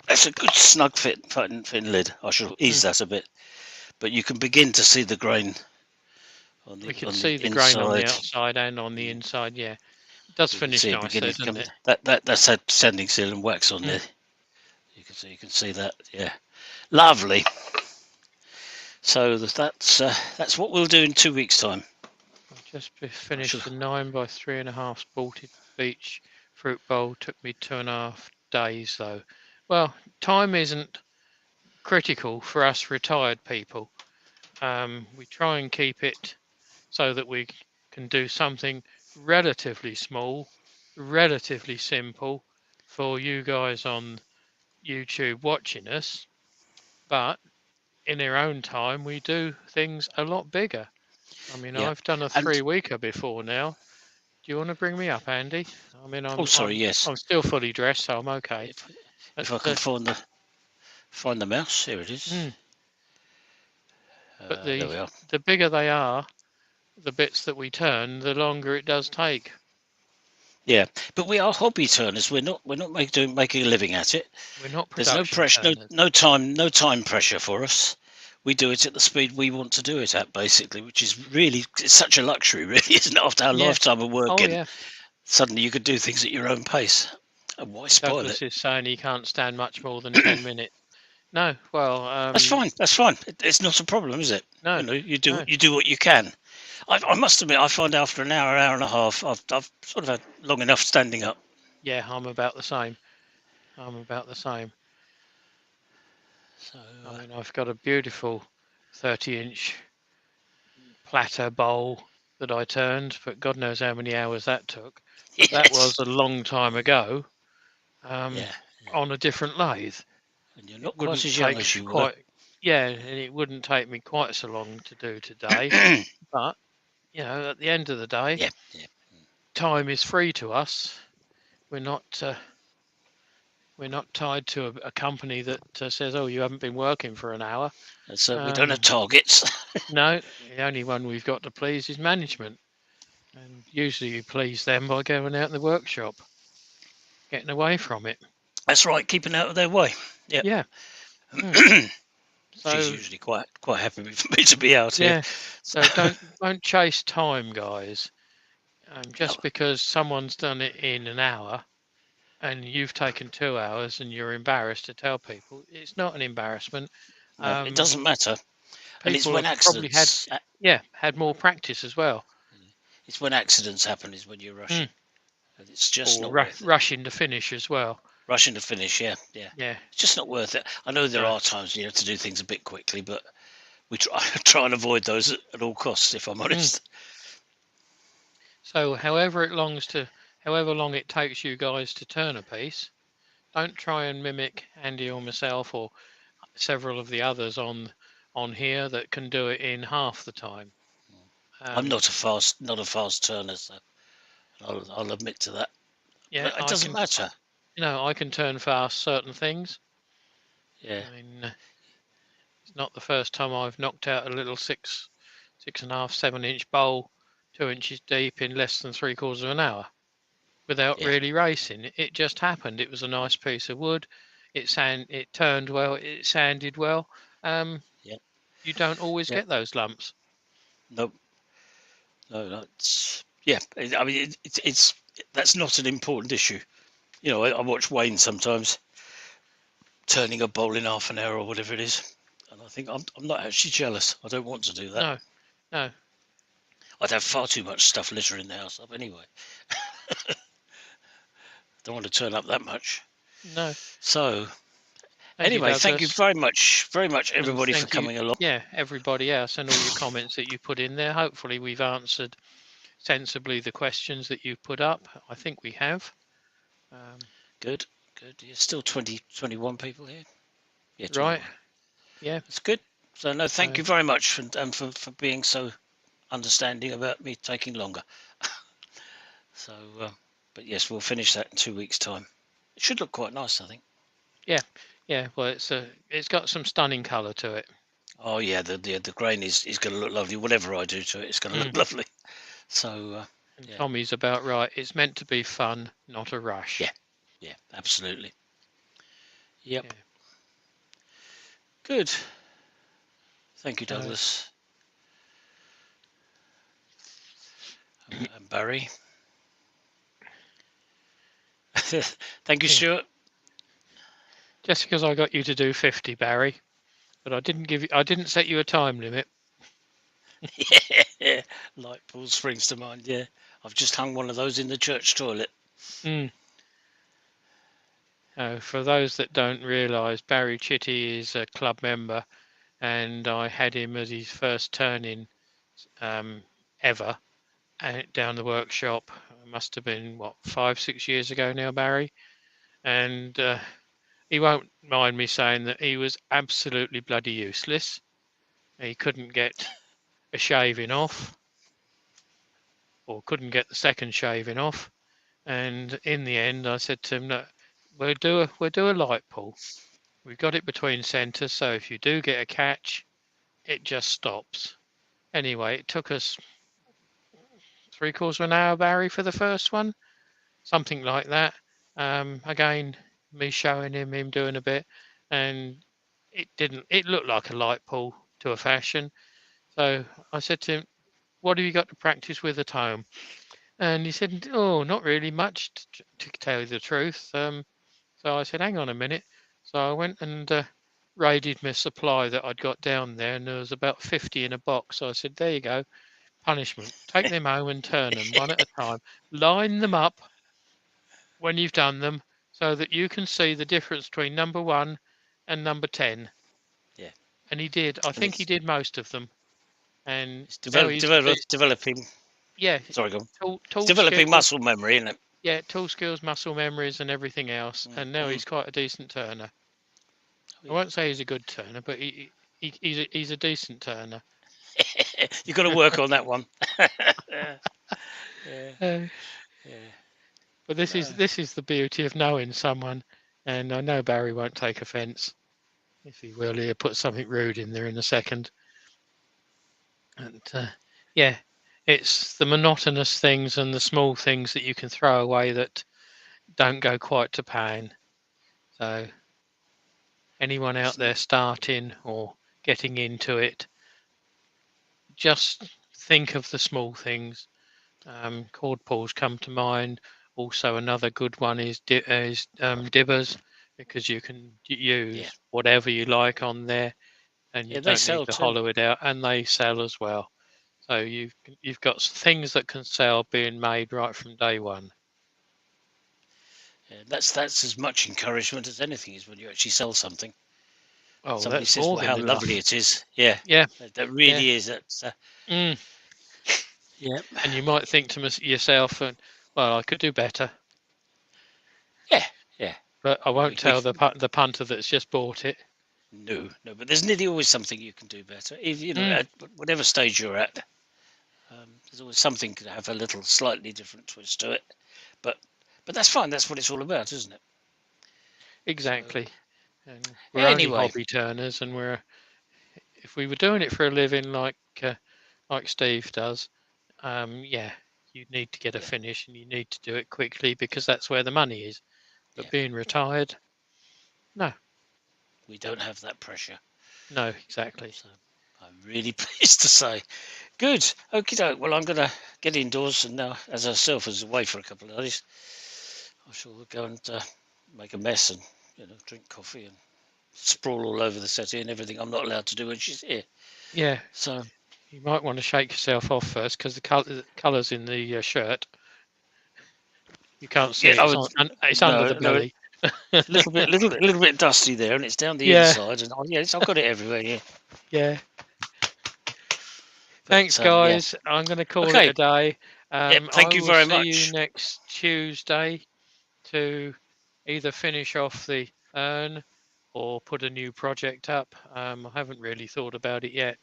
that's a good snug fit lid. I shall ease Mm. that a bit, but you can begin to see the grain We can on the see the grain on the inside. outside and on the inside. Yeah, it does You can finish see it nice though, beginning to doesn't come. it? That's had sanding seal and wax on Mm. there. You can see that. Yeah, lovely. So that's what we'll do in 2 weeks' time. I just I shall. finished a 9 by 3.5 spalted beech fruit bowl. Took me 2.5 days though. Well, time isn't critical for us retired people. We try and keep it so that we can do something relatively small, relatively simple for you guys on YouTube watching us. But in our own time, we do things a lot bigger. I mean, Yeah, I've done a and 3-weeker before now. Do you want to bring me up, Andy? I mean, oh, sorry, yes. I'm still fully dressed, so I'm okay. If But I can find the mouse, here it is. mm, but There we are. the bigger they are, the bits that we turn, the longer it does take. Yeah, but we are hobby turners. We're not making a living at it. We're not There's no production pressure, turners. no time pressure for us. We do it at the speed we want to do it at, basically, which is really it's such a luxury, really, isn't it? After our Yeah. lifetime of Oh working, yeah. suddenly you could do things at your own pace. And why spoil it? Douglas is saying he can't stand much more than 10 minutes. No. Well, That's fine. That's fine. It's not a problem, is it? no, You know, no. you do what you can. I must admit, I find after an hour and a half, I've sort of had long enough standing up. Yeah, I'm about the same. I'm about the same. So I mean, I've got a beautiful 30-inch platter bowl that I turned, but God knows how many hours that took. But that was yes, a long time ago, yeah, on a different lathe. and you're It not quite wouldn't as young take as you were. quite, yeah, and it wouldn't take me quite so long to do today. But at the end of the day, Yeah, yeah. time is free to us. We're not we're not tied to a company that says, "Oh, you haven't been working for an hour." So we don't have Um, targets. no, the only one we've got to please is management, and usually you please them by going out in the workshop, getting away from it. That's right, keeping out of their way. Yep. Yeah. Mm. She's So usually quite happy for me to be out here. yeah. So, So don't chase time, guys. no, Just because someone's done it in an hour and you've taken 2 hours and you're embarrassed to tell people, it's not an embarrassment. no, it Um, doesn't matter. And People have probably had more practice as well. it's when accidents happen is when you're Mm. rushing, and it's just Or not worth it. rushing to finish as well. Rushing to finish, yeah, yeah. Yeah. It's just not worth it. I know there No. are times to do things a bit quickly, but we try try and avoid those at all costs. If I'm Mm. honest. So however long it takes you guys to turn a piece, don't try and mimic Andy or myself or several of the others on here that can do it in half the time. I'm Um, not a fast turner, so I'll admit to that. yeah, But it I doesn't can matter. I can turn fast certain things. Yeah, I mean, it's not the first time I've knocked out a little 6.5, 7-inch bowl, 2 inches deep in less than 3/4 of an hour without yeah, really racing. It just happened. It was a nice piece of wood. It turned well. It sanded well. Um, yeah, you don't always yeah. get those lumps. No, no, no. It's, yeah. I mean, it's that's not an important issue. You know, I watch Wayne sometimes turning a bowl in half an hour or whatever it is, and I think I'm not actually jealous. I don't want to do that. No, no. I'd have far too much stuff littering the house up anyway. Don't want to turn up that much. No. So Thank you, anyway, thank you Douglas. very much, And everybody, for thank you, coming along. yeah, everybody else, and all your comments that you put in there. Hopefully, we've answered sensibly the questions that you've put up. I think we have. Good, good. There's still 20, 21 people here. Yeah, Right. 21. Yeah. That's good. So no, thank you very much for being so understanding about me taking longer. So, but yes, we'll finish that in 2 weeks' time. It should look quite nice, I think. Yeah. Yeah. Well, it's got some stunning colour to it. Oh yeah, the grain is going to look lovely. Whatever I do to it, it's going to look lovely. So And yeah, Tommy's about right. It's meant to be fun, not a rush. yeah, absolutely. Yep. Yeah. Good. Thank you, Douglas. And Barry. Thank you, Stuart. Just because I got you to do 50, Barry, but I didn't set you a time limit. Yeah, light bulb springs to mind. Yeah, I've just hung one of those in the church toilet. For those that don't realise, Barry Chitty is a club member, and I had him as his first turn-in ever down the workshop. It must have been, 5-6 years ago now, Barry. And he won't mind me saying that he was absolutely bloody useless. He couldn't get a shaving off, or couldn't get the second shaving off. And in the end, I said to him, "Look, we'll do a light pull. We've got it between centres, so if you do get a catch, it just stops." Anyway, it took us 3/4 of an hour, Barry, for the first one, something like that. Again, me showing him doing a bit, and it didn't. It looked like a light pull to a fashion. So I said to him, "What have you got to practice with at home?" And he said, "Oh, not really much, to tell you the truth." So I said, "Hang on a minute." So I went and raided my supply that I'd got down there, and there was about 50 in a box. So I said, "There you go, punishment. Take them home and turn them one at a time. Line them up when you've done them, so that you can see the difference between number 1 and number 10." Yeah, And he did. I and think he did most of them. And it's now he's developing. yeah, Sorry, go on. It's tool developing skills. muscle memory, isn't it? Yeah, tool skills, muscle memories, and everything else. And now he's quite a decent turner. Oh, yeah. I won't say he's a good turner, but he's a decent turner. You've got to work on that one. Yeah, Uh, yeah. but this is the beauty of knowing someone, and I know Barry won't take offence. If he will, he'll put something rude in there in a second. And yeah, it's the monotonous things and the small things that you can throw away that don't go quite to plan. So anyone out there starting or getting into it, just think of the small things. Cord pulls come to mind. Also, another good one is dibbers, because you can Yeah, use whatever you like on there, and you yeah. They don't need sell to too. hollow it out, and they sell as well. So you've got things that can sell being made right from day one. Yeah, that's as much encouragement as anything is when you actually sell something. Oh, Somebody that's says, more "Well, than how lovely enough. it is." Yeah, Yeah, that yeah. really is. That's Mm. yeah, And you might think to yourself, well, I could do better, yeah, yeah. but I And won't tell the punter that's just bought it. no, no. But there's nearly always something you can do better. If you know, Mm, at whatever stage you're at, there's always something to have a little slightly different twist to it. But that's fine. That's what it's all about, isn't it? So exactly. And we're only anyway, hobby turners, and if we were doing it for a living like Steve does, yeah, you need to get a yeah, finish and you need to do it quickly yeah, because that's where the money is. But yeah. being retired, no, We don't have that pressure. no, exactly. So I'm really pleased to say. Good. Okie doke. Well, I'm going to get indoors, and now, as I self is away for a couple of days, I shall go and make a mess and drink coffee and sprawl all over the settee and everything I'm not allowed to do when she's here. Yeah. So You might want to shake yourself off first because the colours in the shirt. You can't see it. I It's, would it's under the no, belly. little bit dusty there, and it's down the Yeah. inside, and I've got it everywhere. Yeah. Yeah. But, Thanks, guys. I'm going to call it a day. Thank I you will very see much. you next Tuesday to either finish off the urn or put a new project up. I haven't really thought about it yet.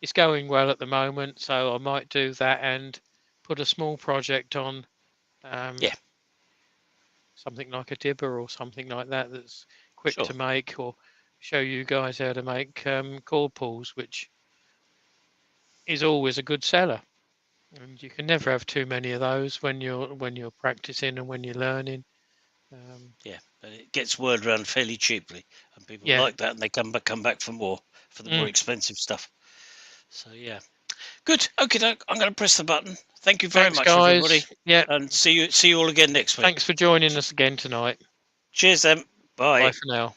It's going well at the moment, so I might do that and put a small project on. Something like a dibber or something like that that's quick to make, or show you guys how to make cord pulls, which is always a good seller. And you can never have too many of those when you're practicing and when you're learning. But it gets word around fairly cheaply, and people like that, and they come back for more, for the more expensive stuff. So yeah, good. Okay, I'm going to press the button. Thank you very much, guys. everybody. Yeah, and see you all again next week. Thanks for joining us again tonight. Cheers, then. Bye. Bye for now.